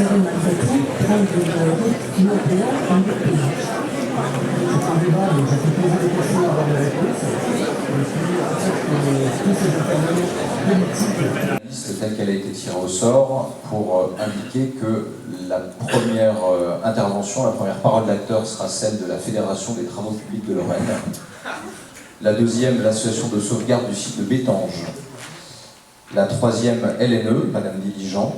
savez malgré tout prendre une opinion en deux pays. C'est un débat, donc j'ai pu poser des questions avant des réponses. Et puis, en fait, tous ces intervenants politiques. La liste telle qu'elle a été tirée au sort pour indiquer que la première intervention, la première parole d'acteur sera celle de la Fédération des Travaux Publics de Lorraine. La deuxième, l'association de sauvegarde du site de Bétange. La troisième, LNE, Madame Diligent.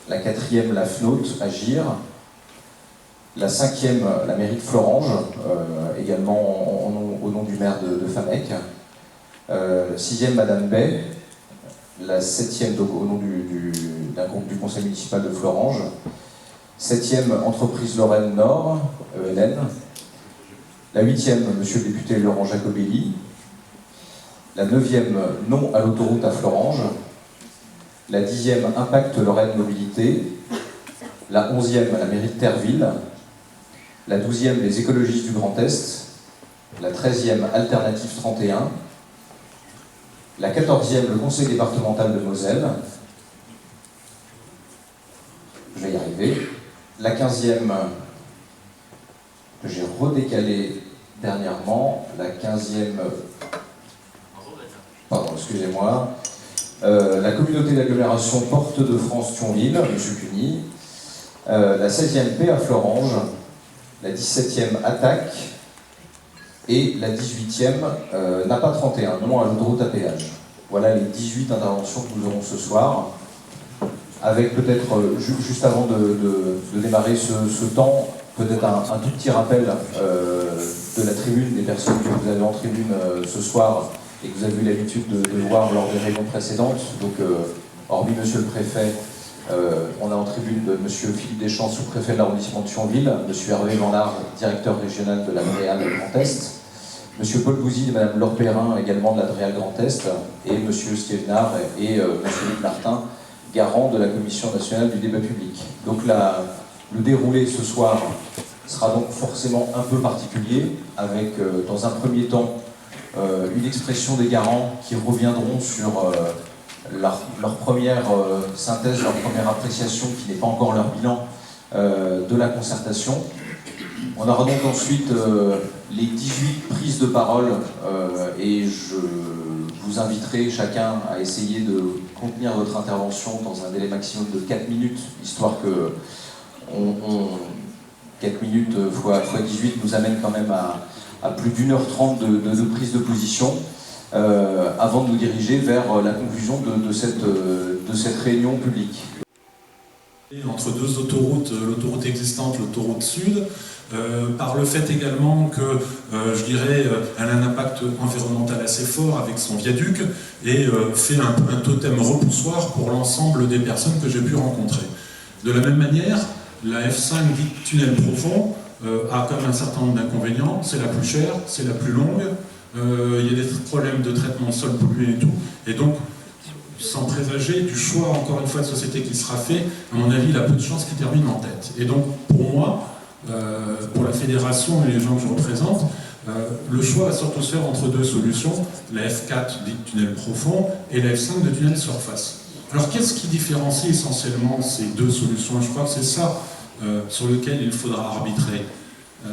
La quatrième, la FNOT, Agir. La cinquième, la mairie de Florange, également au nom du maire de Famec. Sixième, Madame Bay. La septième, donc au nom du conseil municipal de Florange. Septième, entreprise Lorraine Nord, ELN. La huitième, monsieur le député Laurent Jacobelli. La neuvième, non à l'autoroute à Florange. La dixième, Impact Lorraine Mobilité. La onzième, la mairie de Terreville. La douzième, les écologistes du Grand Est. La treizième, Alternative 31. La quatorzième, le conseil départemental de Moselle. Je vais y arriver. La quinzième, que j'ai redécalé dernièrement. La quinzième... Pardon, excusez-moi. La communauté d'agglomération Porte de France Thionville, M. Cuny. La 16e paix à Florange. La 17e Attaque. Et la 18e Napa 31, non à l'autoroute à péage. Voilà les 18 interventions que nous aurons ce soir. Avec peut-être, juste avant de démarrer ce temps, peut-être un tout petit rappel de la tribune, des personnes que vous avez en tribune ce soir et que vous avez eu l'habitude de voir lors des réunions précédentes. Donc, hormis Monsieur le Préfet, on a en tribune de Monsieur Philippe Deschamps, sous-préfet de l'arrondissement de Thionville, Monsieur Hervé Vanlard, directeur régional de la Dreal Grand Est, Monsieur Paul Bouzy et Madame Laure Perrin, également de la Dreal Grand Est, et Monsieur Stévenard et Monsieur Luc Martin, garant de la Commission nationale du débat public. Donc le déroulé ce soir sera donc forcément un peu particulier, avec dans un premier temps une expression des garants qui reviendront sur leur première synthèse, leur première appréciation, qui n'est pas encore leur bilan de la concertation. On aura donc ensuite les 18 prises de parole et je vous inviterai chacun à essayer de contenir votre intervention dans un délai maximum de 4 minutes, histoire que 4 minutes fois 18 nous amène quand même à plus d'1h30 de prise de position avant de nous diriger vers la conclusion de cette réunion publique. Entre deux autoroutes, l'autoroute existante, l'autoroute sud, par le fait également que, je dirais, elle a un impact environnemental assez fort avec son viaduc et fait un totem repoussoir pour l'ensemble des personnes que j'ai pu rencontrer. De la même manière, la F5 dite tunnel profond a comme un certain nombre d'inconvénients. C'est la plus chère, c'est la plus longue, il y a des problèmes de traitement de sol pollué et tout, et donc sans présager du choix, encore une fois, de société qui sera fait, à mon avis, il a peu de chances qu'il termine en tête. Et donc, pour moi, pour la fédération et les gens que je représente, le choix va surtout se faire entre deux solutions, la F4 dite tunnel profond et la F5 de tunnel surface. Alors, qu'est-ce qui différencie essentiellement ces deux solutions? Je crois que c'est ça sur lequel il faudra arbitrer.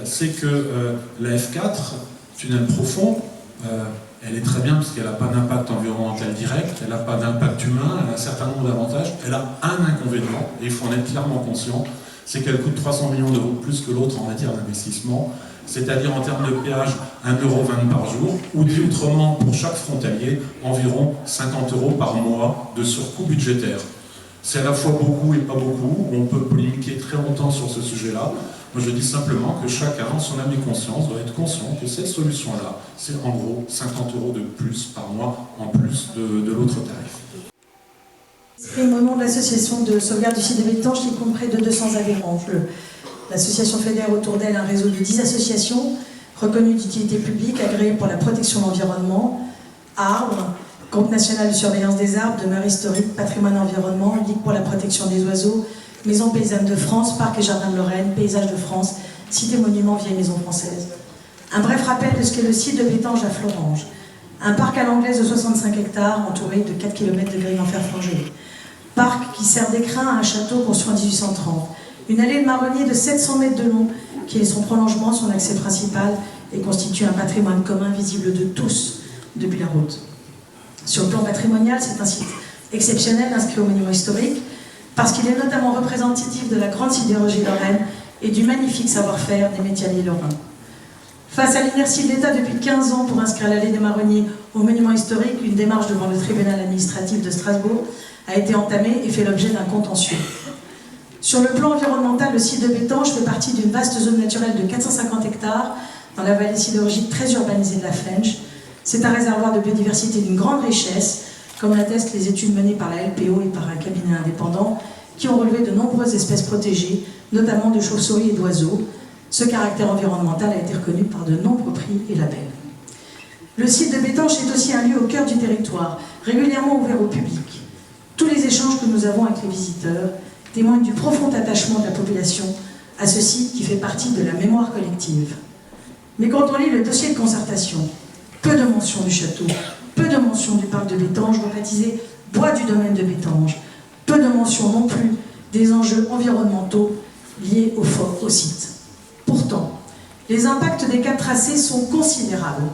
C'est que la F4, tunnel profond, elle est très bien parce qu'elle n'a pas d'impact environnemental direct, elle n'a pas d'impact humain, elle a un certain nombre d'avantages. Elle a un inconvénient, et il faut en être clairement conscient, c'est qu'elle coûte 300 millions d'euros de plus que l'autre en matière d'investissement, c'est-à-dire en termes de péage 1,20 € par jour, ou dit autrement, pour chaque frontalier, environ 50 € par mois de surcoût budgétaire. C'est à la fois beaucoup et pas beaucoup, on peut polémiquer très longtemps sur ce sujet-là. Moi je dis simplement que chacun, en son âme et conscience, doit être conscient que cette solution-là, c'est en gros 50 € de plus par mois, en plus de l'autre tarif. J'exprime au nom de l'association de sauvegarde du site de Bétange qui compte près de 200 adhérents. L'association fédère autour d'elle un réseau de 10 associations reconnues d'utilité publique, agréées pour la protection de l'environnement, arbres, Groupe national de surveillance des arbres, demeure historique, patrimoine environnement, Ligue pour la protection des oiseaux, Maison paysanne de France, Parc et Jardin de Lorraine, Paysages de France, Cité monument vieille maison française. Un bref rappel de ce qu'est le site de Bétange à Florange. Un parc à l'anglaise de 65 hectares, entouré de 4 km de grilles en fer forgé. Parc qui sert d'écrin à un château construit en 1830. Une allée de marronniers de 700 mètres de long, qui est son prolongement, son accès principal, et constitue un patrimoine commun visible de tous depuis la route. Sur le plan patrimonial, c'est un site exceptionnel inscrit au monument historique, parce qu'il est notamment représentatif de la grande sidérurgie lorraine et du magnifique savoir-faire des métiers lorrains. Face à l'inertie de l'État depuis 15 ans pour inscrire l'allée des Marronniers au monument historique, une démarche devant le tribunal administratif de Strasbourg a été entamée et fait l'objet d'un contentieux. Sur le plan environnemental, le site de Bétange fait partie d'une vaste zone naturelle de 450 hectares dans la vallée sidérurgique très urbanisée de la Flèche. C'est un réservoir de biodiversité d'une grande richesse, comme l'attestent les études menées par la LPO et par un cabinet indépendant, qui ont relevé de nombreuses espèces protégées, notamment de chauves-souris et d'oiseaux. Ce caractère environnemental a été reconnu par de nombreux prix et labels. Le site de Bétange est aussi un lieu au cœur du territoire, régulièrement ouvert au public. Tous les échanges que nous avons avec les visiteurs témoignent du profond attachement de la population à ce site qui fait partie de la mémoire collective. Mais quand on lit le dossier de concertation, peu de mentions du château, peu de mentions du parc de Bétange, rebaptisé Bois du domaine de Bétange, peu de mentions non plus des enjeux environnementaux liés au site. Pourtant, les impacts des 4 tracés sont considérables.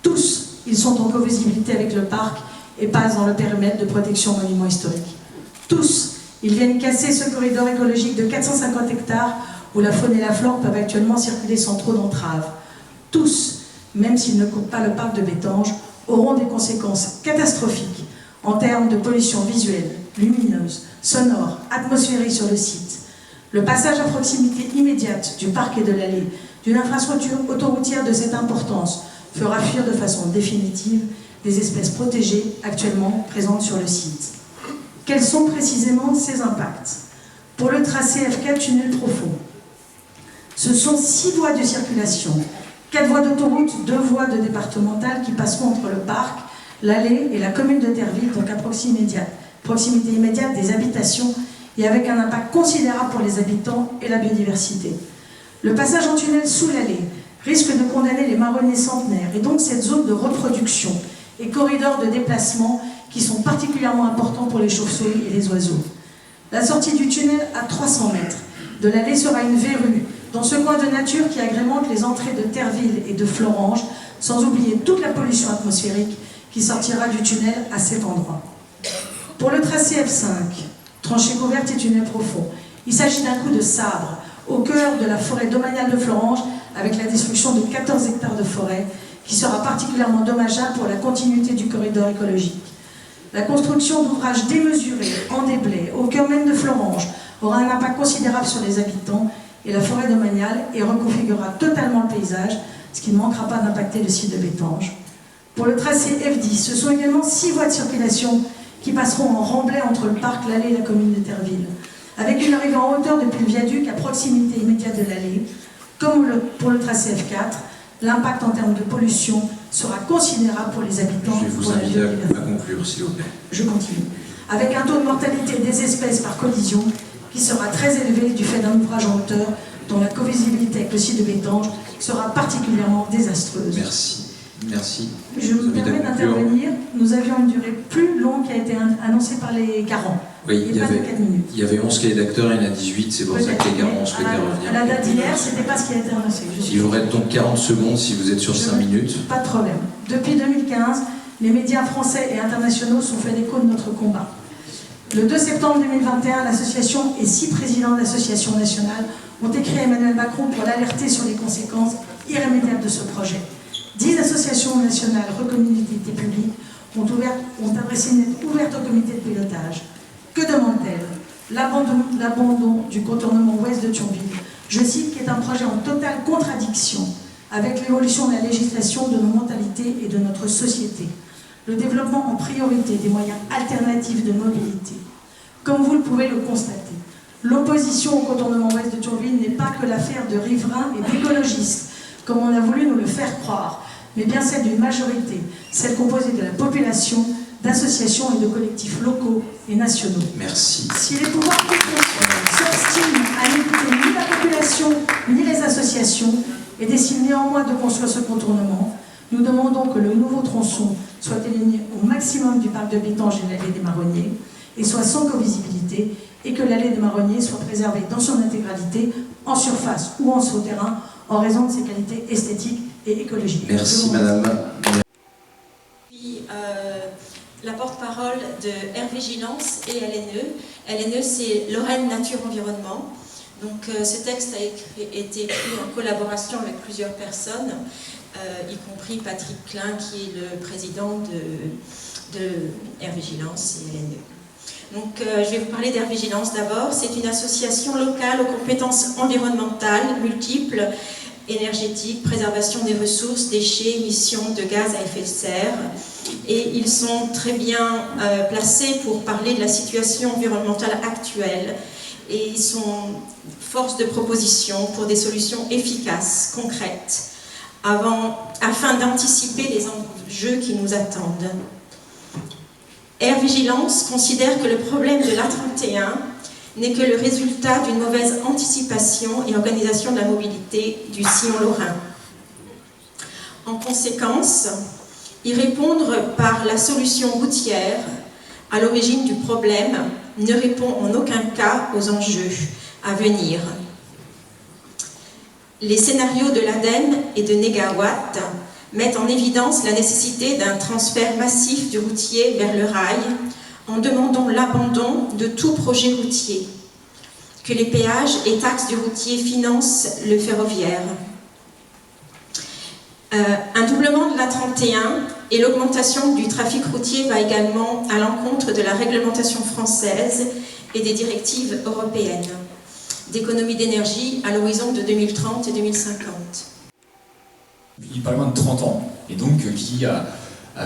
Tous, ils sont en co-visibilité avec le parc et passent dans le périmètre de protection monument historique. Tous, ils viennent casser ce corridor écologique de 450 hectares où la faune et la flore peuvent actuellement circuler sans trop d'entraves. Tous, même s'ils ne coupent pas le parc de Bétange, auront des conséquences catastrophiques en termes de pollution visuelle, lumineuse, sonore, atmosphérique sur le site. Le passage à proximité immédiate du parc et de l'allée d'une infrastructure autoroutière de cette importance fera fuir de façon définitive des espèces protégées actuellement présentes sur le site. Quels sont précisément ces impacts? Pour le tracé F4 tunnel profond, ce sont 6 voies de circulation, 4 voies d'autoroute, 2 voies de départementales qui passeront entre le parc, l'allée et la commune de Terville, donc à proximité immédiate des habitations et avec un impact considérable pour les habitants et la biodiversité. Le passage en tunnel sous l'allée risque de condamner les marronniers centenaires et donc cette zone de reproduction et corridors de déplacement qui sont particulièrement importants pour les chauves-souris et les oiseaux. La sortie du tunnel à 300 mètres de l'allée sera une verrue dans ce coin de nature qui agrémente les entrées de Terville et de Florange, sans oublier toute la pollution atmosphérique qui sortira du tunnel à cet endroit. Pour le tracé F5, tranchée couverte et tunnel profond, il s'agit d'un coup de sabre au cœur de la forêt domaniale de Florange avec la destruction de 14 hectares de forêt qui sera particulièrement dommageable pour la continuité du corridor écologique. La construction d'ouvrages démesurés en déblais au cœur même de Florange aura un impact considérable sur les habitants et la forêt domaniale et reconfigurera totalement le paysage, ce qui ne manquera pas d'impacter le site de Bétange. Pour le tracé F10, ce sont également 6 voies de circulation qui passeront en remblai entre le parc, l'allée et la commune de Terville, avec une arrivée en hauteur depuis le viaduc à proximité immédiate de l'allée. Comme pour le tracé F4, l'impact en termes de pollution sera considérable pour les habitants. Je vais vous inviter à conclure, s'il vous plaît. Je continue. Avec un taux de mortalité des espèces par collision qui sera très élevé du fait d'un ouvrage en hauteur dont la co-visibilité avec le site de Bétange sera particulièrement désastreuse. Merci. Merci. Je me permets d'intervenir. Nous avions une durée plus longue qui a été annoncée par les garants. Oui, il y avait 11 cahiers d'acteurs, il y en a 18, c'est pour ça que les garants ont souhaité revenir. À la date d'hier, ce n'était pas ce qui a été annoncé. Il vous reste donc 40 secondes si vous êtes sur 5 minutes. Pas de problème. Depuis 2015, les médias français et internationaux sont fait l'écho de notre combat. Le 2 septembre 2021, l'association et 6 présidents d'associations nationales ont écrit à Emmanuel Macron pour l'alerter sur les conséquences irrémédiables de ce projet. 10 associations nationales reconnues d'utilité publique ont adressé une lettre ouverte au comité de pilotage. Que demande-t-elle? L'abandon du contournement ouest de Thionville, je cite, qui est un projet en totale contradiction avec l'évolution de la législation, de nos mentalités et de notre société. Le développement en priorité des moyens alternatifs de mobilité. Comme vous le pouvez le constater, l'opposition au contournement ouest de Thionville n'est pas que l'affaire de riverains et d'écologistes, comme on a voulu nous le faire croire, mais bien celle d'une majorité, celle composée de la population, d'associations et de collectifs locaux et nationaux. Merci. Si les pouvoirs publics s'obstinent à n'écouter ni la population ni les associations et décident néanmoins de construire ce contournement, nous demandons que le nouveau tronçon soit éloigné au maximum du parc de Bétange et de l'allée des Marronniers, et soit sans covisibilité, et que l'allée des Marronniers soit préservée dans son intégralité, en surface ou en souterrain, en raison de ses qualités esthétiques et écologiques. Merci madame. Puis, la porte-parole de Air Vigilance et LNE. LNE, c'est Lorraine Nature Environnement. Donc ce texte a été écrit en collaboration avec plusieurs personnes, y compris Patrick Klein, qui est le président de Air Vigilance et LNE. Donc je vais vous parler d'Air Vigilance d'abord. C'est une association locale aux compétences environnementales multiples, énergétiques, préservation des ressources, déchets, émissions de gaz à effet de serre. Et ils sont très bien placés pour parler de la situation environnementale actuelle. Et ils sont force de proposition pour des solutions efficaces, concrètes, afin d'anticiper les enjeux qui nous attendent. Air Vigilance considère que le problème de l'A31 n'est que le résultat d'une mauvaise anticipation et organisation de la mobilité du sillon lorrain. En conséquence, y répondre par la solution routière à l'origine du problème ne répond en aucun cas aux enjeux à venir. Les scénarios de l'ADEME et de Négawatt mettent en évidence la nécessité d'un transfert massif du routier vers le rail en demandant l'abandon de tout projet routier, que les péages et taxes du routier financent le ferroviaire. Un doublement de l'A31 et l'augmentation du trafic routier va également à l'encontre de la réglementation française et des directives européennes d'économie d'énergie à l'horizon de 2030 et 2050. Il pas loin de 30 ans, et donc qui a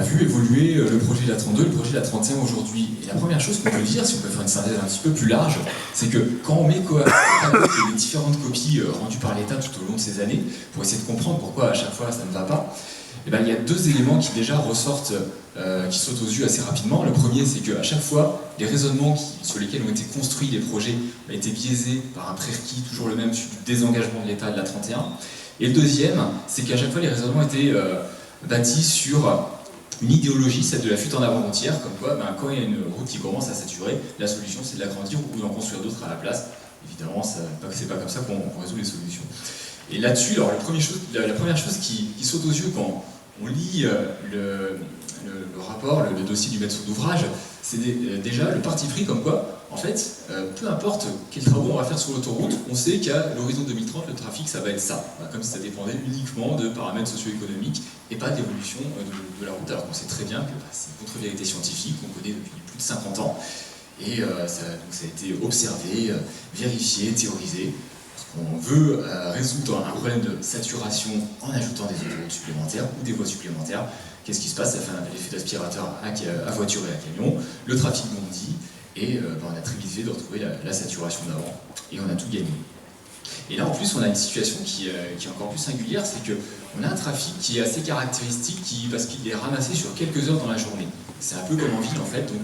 vu évoluer le projet de l'A32, le projet de l'A31 aujourd'hui. Et la première chose qu'on peut dire, si on peut faire une synthèse un petit peu plus large, c'est que quand on met les différentes copies rendues par l'État tout au long de ces années, pour essayer de comprendre pourquoi à chaque fois ça ne va pas, eh ben, il y a deux éléments qui déjà ressortent, qui sautent aux yeux assez rapidement. Le premier, c'est qu'à chaque fois, les raisonnements sur lesquels ont été construits les projets ont été biaisés par un prérequis toujours le même, sur du désengagement de l'État de l'A31. Et le deuxième, c'est qu'à chaque fois, les raisonnements étaient bâtis sur une idéologie, celle de la fuite en avant routière, comme quoi, quand il y a une route qui commence à saturer, la solution c'est de l'agrandir ou d'en construire d'autres à la place. Évidemment, c'est pas comme ça qu'on résout les solutions. Et là-dessus, alors la première chose qui saute aux yeux quand on lit le rapport, le dossier du maître d'ouvrage, c'est déjà le parti pris comme quoi, en fait, peu importe quels travaux on va faire sur l'autoroute, on sait qu'à l'horizon 2030, le trafic, ça va être ça. Comme si ça dépendait uniquement de paramètres socio-économiques et pas de l'évolution de la route. Alors qu'on sait très bien que c'est une contre-vérité scientifique qu'on connaît depuis plus de 50 ans. Et ça a été observé, vérifié, théorisé. On veut résoudre un problème de saturation en ajoutant des autoroutes supplémentaires ou des voies supplémentaires. Qu'est-ce qui se passe? Ça fait un effet d'aspirateur à voiture et à camion. Le trafic bondit et on a très vite fait de retrouver la saturation d'avant et on a tout gagné. Et là en plus on a une situation qui est encore plus singulière, c'est qu'on a un trafic qui est assez caractéristique parce qu'il est ramassé sur quelques heures dans la journée. C'est un peu comme en ville en fait, donc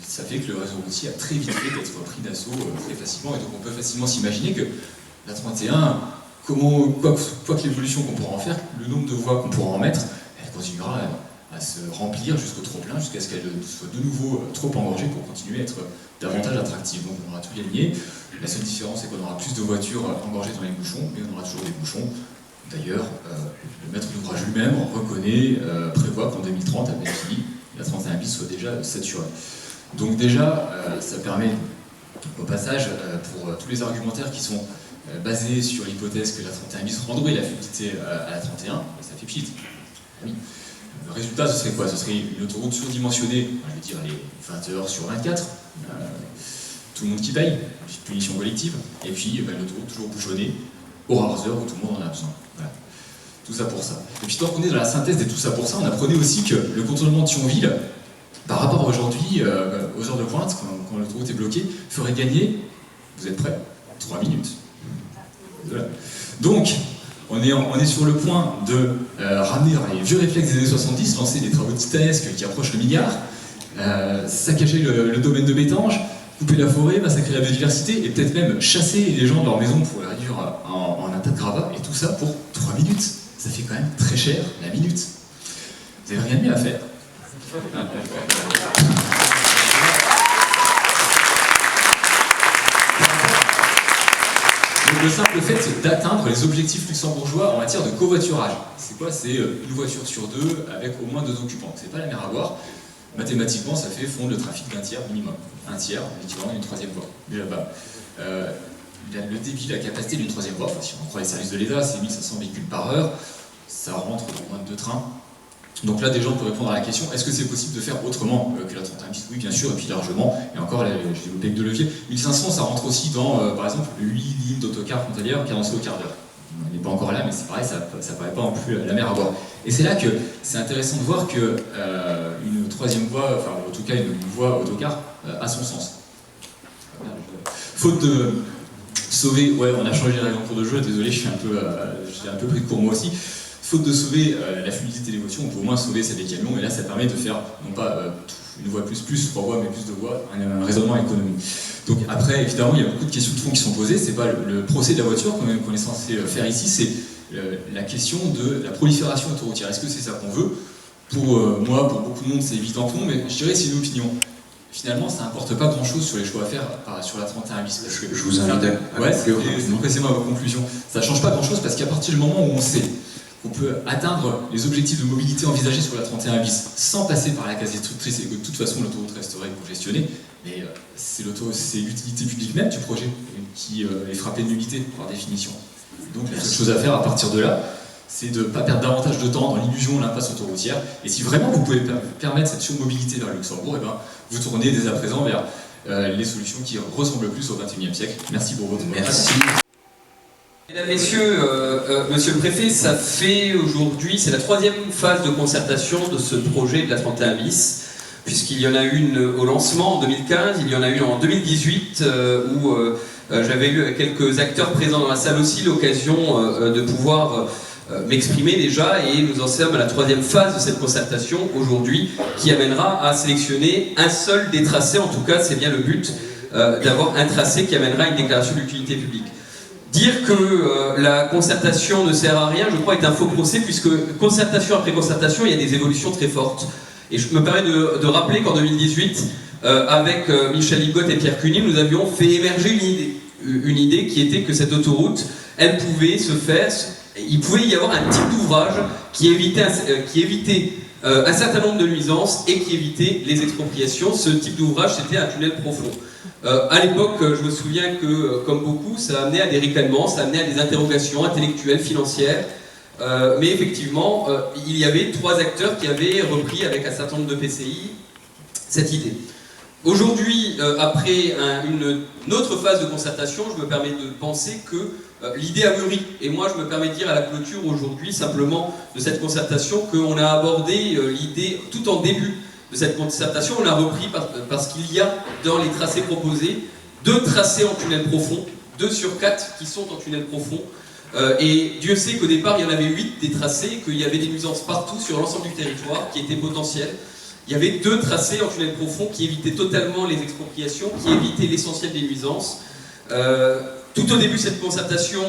ça fait que le réseau routier a très vite fait d'être pris d'assaut très facilement, et donc on peut facilement s'imaginer que la 31, quoi que l'évolution qu'on pourra en faire, le nombre de voies qu'on pourra en mettre, elle continuera à se remplir jusqu'au trop-plein, jusqu'à ce qu'elle soit de nouveau trop engorgée pour continuer à être davantage attractive. Donc on aura tout gagné. La seule différence, c'est qu'on aura plus de voitures engorgées dans les bouchons, mais on aura toujours des bouchons. D'ailleurs, le maître d'ouvrage lui-même prévoit qu'en 2030, à Belleville, la 31 bis soit déjà saturée. Donc déjà, ça permet au passage, pour tous les argumentaires qui sont basés sur l'hypothèse que la 31 bis rendrait la fluidité à la 31, ça fait pchit. Oui. Le résultat, ce serait quoi? Ce serait une autoroute surdimensionnée, je vais dire les 20 heures sur 24, tout le monde qui paye, punition collective, et puis une autoroute toujours bouchonnée, aux rares heures où tout le monde en a besoin. Voilà. Tout ça pour ça. Et puis tant qu'on est dans la synthèse de tout ça pour ça, on apprenait aussi que le contournement de Thionville, par rapport à aujourd'hui, aux heures de pointe, quand l'autoroute est bloquée, ferait gagner, vous êtes prêts, 3 minutes. Voilà. Donc, on est sur le point de ramener dans les vieux réflexes des années 70, lancer des travaux titanesques qui approchent le milliard, saccager le domaine de Bétange, couper la forêt, massacrer la biodiversité, et peut-être même chasser les gens de leur maison pour les réduire en un tas de gravats, et tout ça pour 3 minutes. Ça fait quand même très cher la minute. Vous n'avez rien de mieux à faire. le simple fait d'atteindre les objectifs luxembourgeois en matière de covoiturage. C'est quoi? C'est une voiture sur deux avec au moins 2 occupants. C'est pas la mer à boire. Mathématiquement, ça fait fondre le trafic d'un tiers minimum. Un tiers, l'équivalent d'une 3e voie. Déjà, le débit, la capacité d'une 3e voie, si on croit les services de l'État, c'est 1500 véhicules par heure. Ça rentre dans moins de 2 trains. Donc là, déjà, on peut répondre à la question, est-ce que c'est possible de faire autrement que la 31 bis? Oui, bien sûr, et puis largement. Et encore, j'ai développé avec 2 leviers. 1500, ça rentre aussi dans, par exemple, 8 lignes d'autocars frontalières cadencées au quart d'heure. On n'est pas encore là, mais c'est pareil, ça paraît pas non plus la mer à boire. Et c'est là que c'est intéressant de voir que une 3e voie, enfin en tout cas une voie autocar, a son sens. Faute de sauver, ouais, on a changé les règles en cours de jeu, désolé, j'ai un peu pris de court moi aussi. Faute de sauver la fluidité des voitures, on peut au moins sauver celle des camions, et là ça permet de faire, non pas une voie plus, 3 voies, mais plus de voies, un raisonnement économique. Donc après, évidemment, il y a beaucoup de questions de fond qui sont posées, c'est pas le procès de la voiture qu'on est censé faire ici, c'est la question de la prolifération autoroutière. Est-ce que c'est ça qu'on veut? Pour moi, pour beaucoup de monde, c'est évident que non, mais je dirais c'est une opinion. Finalement, ça n'importe pas grand-chose sur les choix à faire sur la 31 bis. Parce que, je vous invite à conclure. Pressez-moi à vos conclusions. Ça ne change pas grand-chose parce qu'à partir du moment où on sait qu'on peut atteindre les objectifs de mobilité envisagés sur la 31 bis sans passer par la case destructrice et que de toute façon l'autoroute resterait congestionnée, mais c'est l'utilité publique même du projet qui est frappée de nullité par définition. Donc la seule chose à faire à partir de là, c'est de ne pas perdre davantage de temps dans l'illusion de l'impasse autoroutière. Et si vraiment vous pouvez permettre cette surmobilité vers le Luxembourg, et ben, vous tournez dès à présent vers les solutions qui ressemblent plus au XXIe siècle. Merci pour votre Merci. Mesdames, Messieurs, Monsieur le Préfet, ça fait aujourd'hui, c'est la 3e phase de concertation de ce projet de la 31 bis, puisqu'il y en a une au lancement en 2015, il y en a une en 2018, où j'avais eu avec quelques acteurs présents dans la salle aussi l'occasion de pouvoir m'exprimer déjà, et nous en sommes à la 3e phase de cette concertation aujourd'hui, qui amènera à sélectionner un seul des tracés, en tout cas c'est bien le but, d'avoir un tracé qui amènera à une déclaration d'utilité publique. Dire que la concertation ne sert à rien, je crois, est un faux procès, puisque concertation après concertation, il y a des évolutions très fortes. Et je me permets de rappeler qu'en 2018, avec Michel Ligotte et Pierre Cuny, nous avions fait émerger une idée qui était que cette autoroute, elle pouvait se faire, il pouvait y avoir un type d'ouvrage qui évitait un certain nombre de nuisances et qui évitait les expropriations. Ce type d'ouvrage, c'était un tunnel profond. À l'époque, je me souviens que, comme beaucoup, ça amenait à des ricanements, ça amenait à des interrogations intellectuelles, financières, mais effectivement, il y avait 3 acteurs qui avaient repris avec un certain nombre de PCI cette idée. Aujourd'hui, après une autre phase de concertation, je me permets de penser que l'idée a mûri. Et moi, je me permets de dire à la clôture aujourd'hui, simplement, de cette concertation, qu'on a abordé l'idée tout en début de cette concertation. On l'a repris parce qu'il y a dans les tracés proposés 2 tracés en tunnel profond, 2 sur 4 qui sont en tunnel profond. Et Dieu sait qu'au départ, il y en avait 8 des tracés, qu'il y avait des nuisances partout sur l'ensemble du territoire qui étaient potentielles. Il y avait 2 tracés en tunnel profond qui évitaient totalement les expropriations, qui évitaient l'essentiel des nuisances. Tout au début de cette concertation,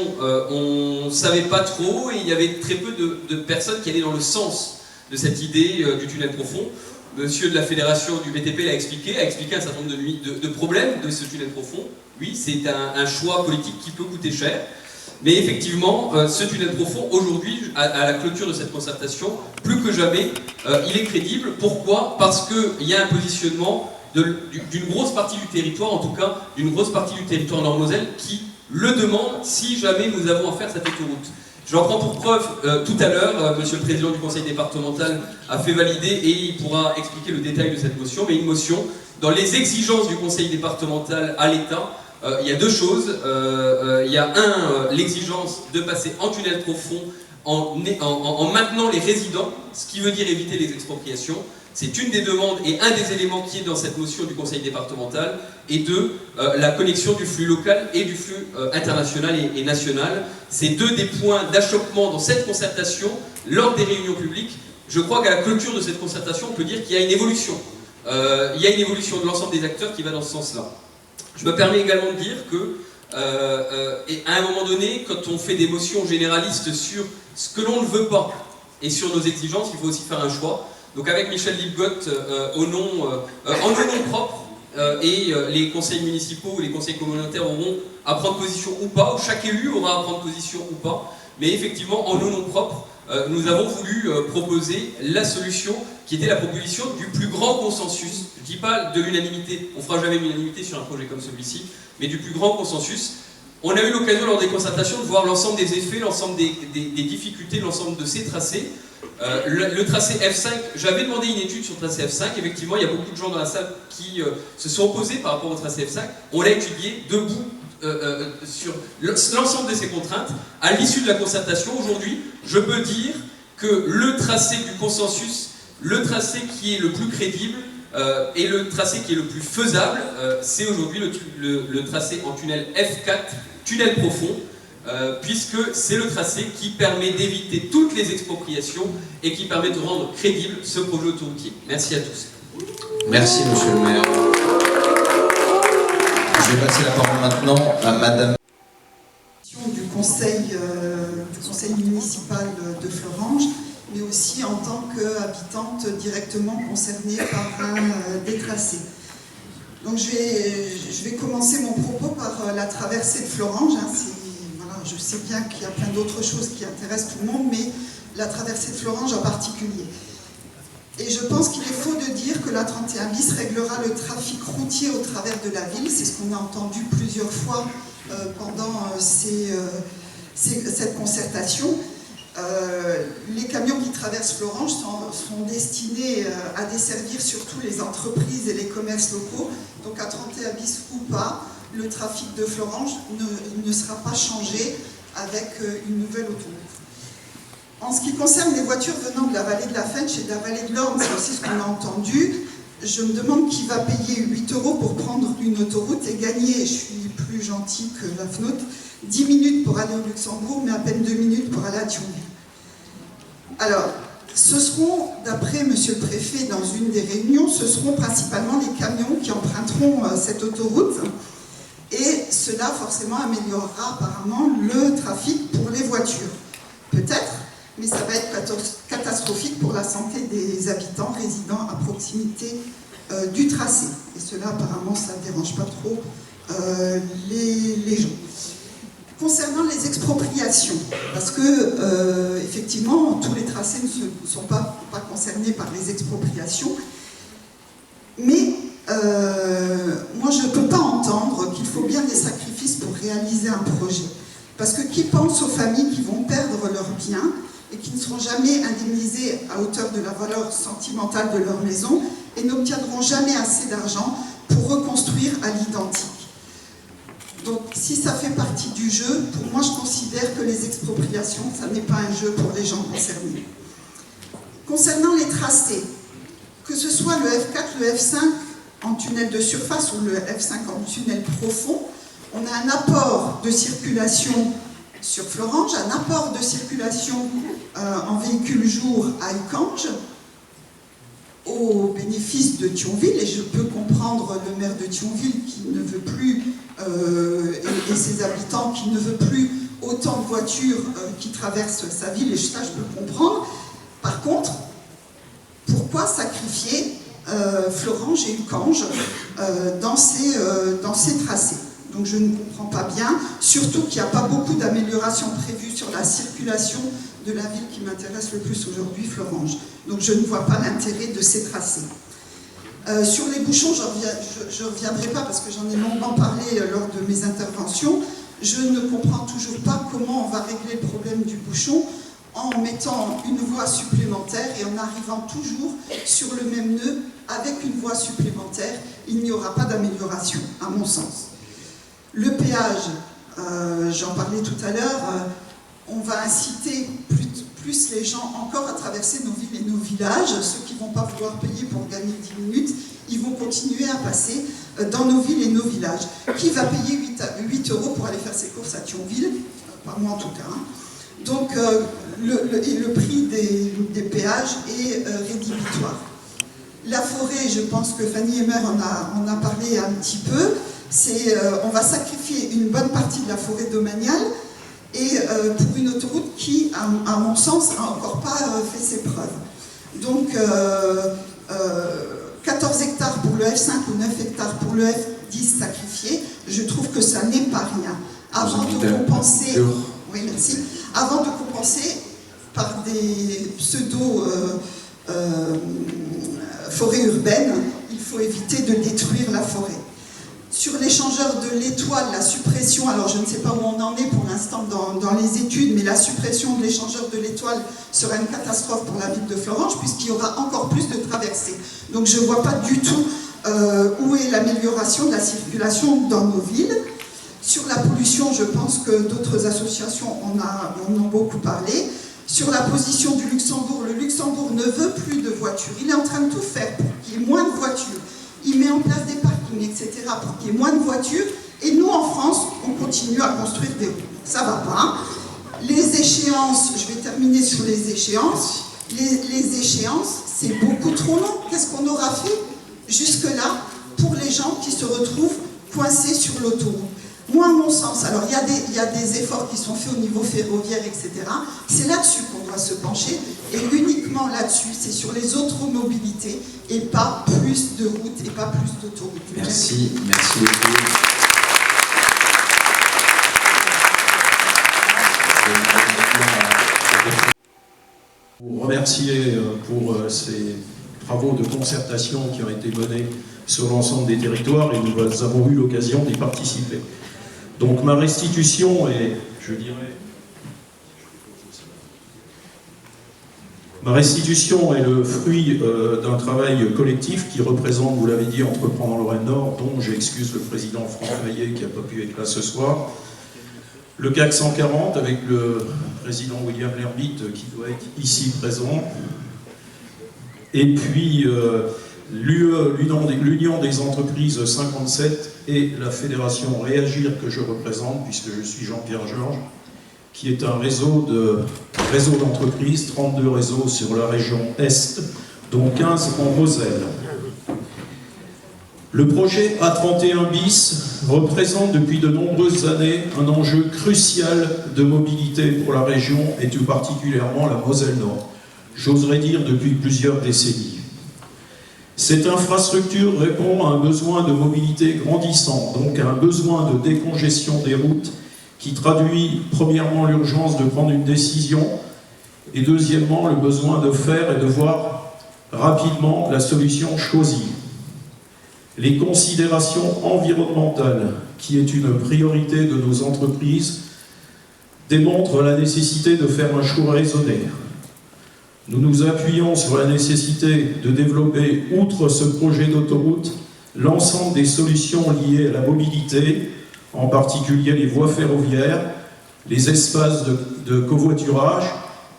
on ne savait pas trop et il y avait très peu de personnes qui allaient dans le sens de cette idée du tunnel profond. Monsieur de la Fédération du BTP a expliqué un certain nombre de problèmes de ce tunnel profond. Oui, c'est un choix politique qui peut coûter cher. Mais effectivement, ce tunnel profond, aujourd'hui, à la clôture de cette concertation, plus que jamais, il est crédible. Pourquoi? Parce qu'il y a un positionnement d'une grosse partie du territoire, en tout cas d'une grosse partie du territoire Nord-Moselle, qui le demande si jamais nous avons à faire cette autoroute. J'en prends pour preuve, tout à l'heure, Monsieur le Président du Conseil départemental a fait valider, et il pourra expliquer le détail de cette motion, mais une motion, dans les exigences du Conseil départemental à l'État, il y a 2 choses. Il y a l'exigence de passer en tunnel profond en maintenant les résidents, ce qui veut dire éviter les expropriations. C'est une des demandes et un des éléments qui est dans cette motion du Conseil départemental. Et 2, la connexion du flux local et du flux international et national. C'est 2 des points d'achoppement dans cette concertation lors des réunions publiques. Je crois qu'à la clôture de cette concertation, on peut dire qu'il y a une évolution. Il y a une évolution de l'ensemble des acteurs qui va dans ce sens-là. Je me permets également de dire que, à un moment donné, quand on fait des motions généralistes sur ce que l'on ne veut pas et sur nos exigences, il faut aussi faire un choix. Donc avec Michel Ligotte, en nom propre, et les conseils municipaux ou les conseils communautaires auront à prendre position ou pas, ou chaque élu aura à prendre position ou pas. Mais effectivement, en nos noms propres, nous avons voulu proposer la solution qui était la proposition du plus grand consensus. Je ne dis pas de l'unanimité, on ne fera jamais l'unanimité sur un projet comme celui-ci, mais du plus grand consensus. On a eu l'occasion lors des concertations de voir l'ensemble des effets, l'ensemble des difficultés, l'ensemble de ces tracés. Le tracé F5, j'avais demandé une étude sur le tracé F5, effectivement il y a beaucoup de gens dans la salle qui se sont opposés par rapport au tracé F5, on l'a étudié debout sur l'ensemble de ces contraintes. À l'issue de la concertation, aujourd'hui, je peux dire que le tracé du consensus, le tracé qui est le plus crédible et le tracé qui est le plus faisable, c'est aujourd'hui le tracé en tunnel F4, tunnel profond, puisque c'est le tracé qui permet d'éviter toutes les expropriations et qui permet de rendre crédible ce projet autoroutier. Merci à tous. Merci, monsieur le maire. Je vais passer la parole maintenant à madame. Du conseil municipal de Fleuranges, mais aussi en tant qu'habitante directement concernée par des tracés. Donc je vais commencer mon propos par la traversée de Fleuranges. Voilà, je sais bien qu'il y a plein d'autres choses qui intéressent tout le monde, mais la traversée de Fleuranges en particulier. Et je pense qu'il est faux de dire que la 31 bis réglera le trafic routier au travers de la ville. C'est ce qu'on a entendu plusieurs fois pendant cette concertation. Les camions qui traversent Fleuranges sont destinés à desservir surtout les entreprises et les commerces locaux. Donc à 31 bis ou pas, le trafic de Fleuranges ne sera pas changé avec une nouvelle autoroute. En ce qui concerne les voitures venant de la vallée de la Fensch et de la vallée de l'Orne, c'est aussi ce qu'on a entendu. Je me demande qui va payer 8 € pour prendre une autoroute et gagner, je suis plus gentille que la FNOT, 10 minutes pour aller au Luxembourg, mais à peine 2 minutes pour aller à Thionville. Alors, ce seront, d'après monsieur le préfet dans une des réunions, ce seront principalement les camions qui emprunteront cette autoroute. Et cela forcément améliorera apparemment le trafic pour les voitures. Peut-être, mais ça va être catastrophique pour la santé des habitants résidant à proximité du tracé. Et cela, apparemment, ça ne dérange pas trop les gens. Concernant les expropriations, parce que, effectivement, tous les tracés ne sont pas concernés par les expropriations, mais moi, je ne peux pas entendre qu'il faut bien des sacrifices pour réaliser un projet. Parce que qui pense aux familles qui vont perdre leurs biens et qui ne seront jamais indemnisées à hauteur de la valeur sentimentale de leur maison et n'obtiendront jamais assez d'argent pour reconstruire à l'identique. Donc si ça fait partie du jeu, pour moi je considère que les expropriations, ça n'est pas un jeu pour les gens concernés. Concernant les tracés, que ce soit le F4, le F5 en tunnel de surface ou le F5 en tunnel profond, on a un apport de circulation sur Fleuranges, un apport de circulation en véhicule jour à Ucange, au bénéfice de Thionville, et je peux comprendre le maire de Thionville qui ne veut plus, et ses habitants qui ne veut plus autant de voitures qui traversent sa ville, et ça je peux comprendre. Par contre, pourquoi sacrifier Fleuranges et Ucange dans ces tracés? Donc je ne comprends pas bien, surtout qu'il n'y a pas beaucoup d'améliorations prévues sur la circulation de la ville qui m'intéresse le plus aujourd'hui, Fleuranges. Donc je ne vois pas l'intérêt de ces tracés. Sur les bouchons, je ne reviendrai pas parce que j'en ai longuement parlé lors de mes interventions. Je ne comprends toujours pas comment on va régler le problème du bouchon en mettant une voie supplémentaire et en arrivant toujours sur le même nœud avec une voie supplémentaire. Il n'y aura pas d'amélioration, à mon sens. Le péage, j'en parlais tout à l'heure, on va inciter plus les gens encore à traverser nos villes et nos villages. Ceux qui ne vont pas vouloir payer pour gagner 10 minutes, ils vont continuer à passer dans nos villes et nos villages. Qui va payer 8 € pour aller faire ses courses à Thionville? Pas moi en tout cas. Hein. Donc le prix des péages est rédhibitoire. La forêt, je pense que Fanny Emmer en a parlé un petit peu. On va sacrifier une bonne partie de la forêt domaniale et pour une autoroute qui, à mon sens, n'a encore pas fait ses preuves. Donc, 14 hectares pour le F5 ou 9 hectares pour le F10 sacrifié, je trouve que ça n'est pas rien. Avant de compenser, oui, merci. Avant de compenser par des pseudo-forêts urbaines, il faut éviter de détruire la forêt. Sur l'échangeur de l'étoile, la suppression, alors je ne sais pas où on en est pour l'instant dans les études, mais la suppression de l'échangeur de l'étoile sera une catastrophe pour la ville de Florange, puisqu'il y aura encore plus de traversées. Donc je ne vois pas du tout où est l'amélioration de la circulation dans nos villes. Sur la pollution, je pense que d'autres associations en ont beaucoup parlé. Sur la position du Luxembourg, le Luxembourg ne veut plus de voitures. Il est en train de tout faire pour qu'il y ait moins de voitures. Il met en place des parkings, etc. pour qu'il y ait moins de voitures. Et nous, en France, on continue à construire des routes. Ça ne va pas. Les échéances, je vais terminer sur les échéances. Les échéances, c'est beaucoup trop long. Qu'est-ce qu'on aura fait jusque-là pour les gens qui se retrouvent coincés sur l'autoroute? Moi, à mon sens, alors il y a des efforts qui sont faits au niveau ferroviaire, etc. C'est là-dessus qu'on doit se pencher, et uniquement là-dessus, c'est sur les autres mobilités, et pas plus de routes et pas plus d'autoroutes. Merci, merci beaucoup. Vous remercier pour ces travaux de concertation qui ont été menés sur l'ensemble des territoires, et nous avons eu l'occasion d'y participer. Donc ma restitution est, je dirais, le fruit d'un travail collectif qui représente, vous l'avez dit, Entreprendre Lorraine Nord, dont j'excuse le président Franck Maillet qui n'a pas pu être là ce soir, le CAC 140 avec le président William Lermite qui doit être ici présent, et puis l'Union des entreprises 57 et la fédération Réagir que je représente, puisque je suis Jean-Pierre Georges, qui est un réseau d'entreprises, 32 réseaux sur la région Est, dont 15 en Moselle. Le projet A31 bis représente depuis de nombreuses années un enjeu crucial de mobilité pour la région et tout particulièrement la Moselle Nord. J'oserais dire depuis plusieurs décennies. Cette infrastructure répond à un besoin de mobilité grandissant, donc à un besoin de décongestion des routes qui traduit premièrement l'urgence de prendre une décision et deuxièmement le besoin de faire et de voir rapidement la solution choisie. Les considérations environnementales, qui est une priorité de nos entreprises, démontrent la nécessité de faire un choix raisonné. Nous nous appuyons sur la nécessité de développer, outre ce projet d'autoroute, l'ensemble des solutions liées à la mobilité, en particulier les voies ferroviaires, les espaces de covoiturage,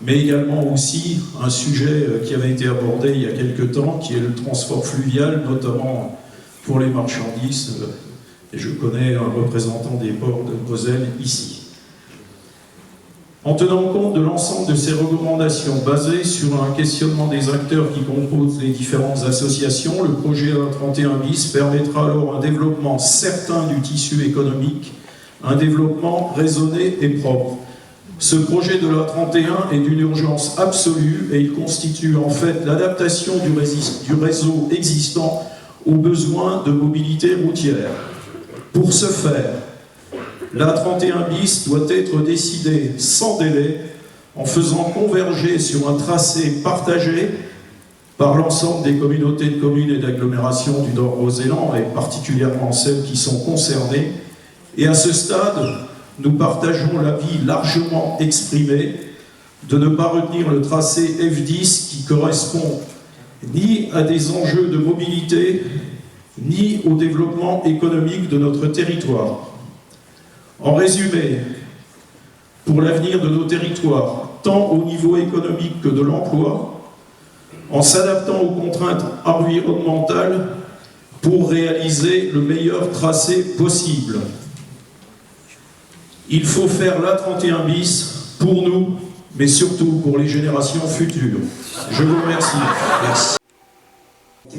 mais également aussi un sujet qui avait été abordé il y a quelque temps, qui est le transport fluvial, notamment pour les marchandises, et je connais un représentant des ports de Moselle ici. En tenant compte de l'ensemble de ces recommandations basées sur un questionnement des acteurs qui composent les différentes associations, le projet A31 bis permettra alors un développement certain du tissu économique, un développement raisonné et propre. Ce projet de l'A31 est d'une urgence absolue et il constitue en fait l'adaptation du réseau existant aux besoins de mobilité routière. Pour ce faire, l'A31 bis doit être décidé sans délai en faisant converger sur un tracé partagé par l'ensemble des communautés de communes et d'agglomérations du Nord-Roselland et particulièrement celles qui sont concernées. Et à ce stade, nous partageons l'avis largement exprimé de ne pas retenir le tracé F10 qui correspond ni à des enjeux de mobilité, ni au développement économique de notre territoire. En résumé, pour l'avenir de nos territoires, tant au niveau économique que de l'emploi, en s'adaptant aux contraintes environnementales pour réaliser le meilleur tracé possible. Il faut faire l'A31 bis pour nous, mais surtout pour les générations futures. Je vous remercie. Merci.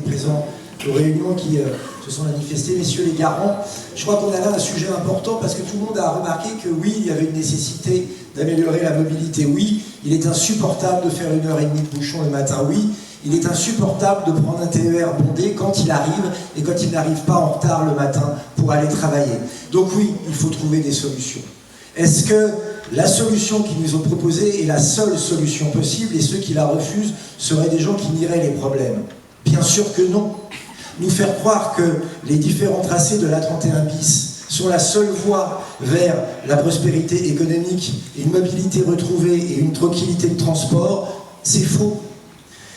Présents aux réunions qui se sont manifestés, messieurs les garants. Je crois qu'on a là un sujet important parce que tout le monde a remarqué que oui, il y avait une nécessité d'améliorer la mobilité. Oui, il est insupportable de faire 1h30 de bouchon le matin. Oui, Il est insupportable de prendre un TER bondé quand il arrive et quand il n'arrive pas en retard le matin pour aller travailler. Donc oui, il faut trouver des solutions. Est-ce que la solution qu'ils nous ont proposée est la seule solution possible et ceux qui la refusent seraient des gens qui nieraient les problèmes? Bien sûr que non. Nous faire croire que les différents tracés de l'A31 bis sont la seule voie vers la prospérité économique, une mobilité retrouvée et une tranquillité de transport, c'est faux.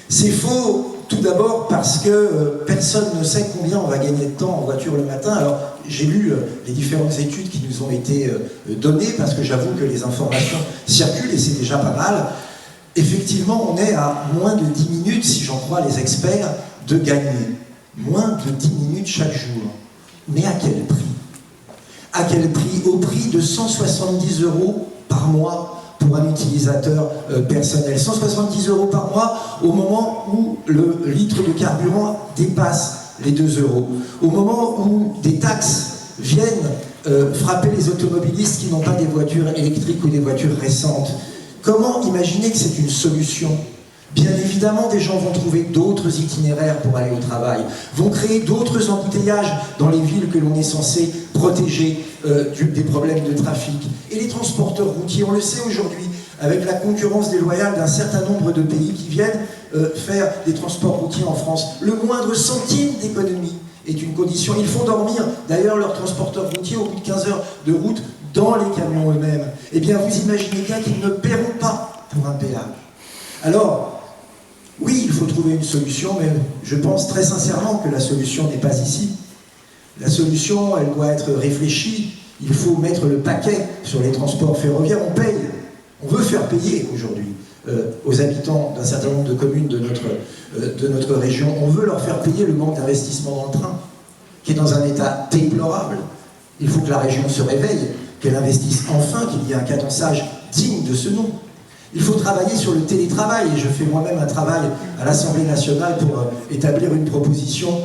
C'est faux tout d'abord parce que personne ne sait combien on va gagner de temps en voiture le matin. Alors j'ai lu les différentes études qui nous ont été données parce que j'avoue que les informations circulent et c'est déjà pas mal. Effectivement, on est à moins de 10 minutes, si j'en crois les experts, de gagner. Moins de 10 minutes chaque jour. Mais à quel prix? À quel prix? Au prix de 170 € par mois pour un utilisateur personnel. 170 € par mois au moment où le litre de carburant dépasse les 2 €. Au moment où des taxes viennent frapper les automobilistes qui n'ont pas des voitures électriques ou des voitures récentes. Comment imaginer que c'est une solution? Bien évidemment, des gens vont trouver d'autres itinéraires pour aller au travail, vont créer d'autres embouteillages dans les villes que l'on est censé protéger des problèmes de trafic. Et les transporteurs routiers, on le sait aujourd'hui, avec la concurrence déloyale d'un certain nombre de pays qui viennent faire des transports routiers en France, le moindre centime d'économie est une condition. Ils font dormir d'ailleurs leurs transporteurs routiers au bout de 15 heures de route dans les camions eux-mêmes. Eh bien, vous imaginez bien qu'ils ne paieront pas pour un péage. Alors, oui, il faut trouver une solution, mais je pense très sincèrement que la solution n'est pas ici. La solution, elle doit être réfléchie. Il faut mettre le paquet sur les transports ferroviaires. On paye. On veut faire payer aujourd'hui aux habitants d'un certain nombre de communes de notre région. On veut leur faire payer le manque d'investissement dans le train, qui est dans un état déplorable. Il faut que la région se réveille, qu'elle investisse enfin, qu'il y ait un cadençage digne de ce nom. Il faut travailler sur le télétravail, et je fais moi-même un travail à l'Assemblée nationale pour établir une proposition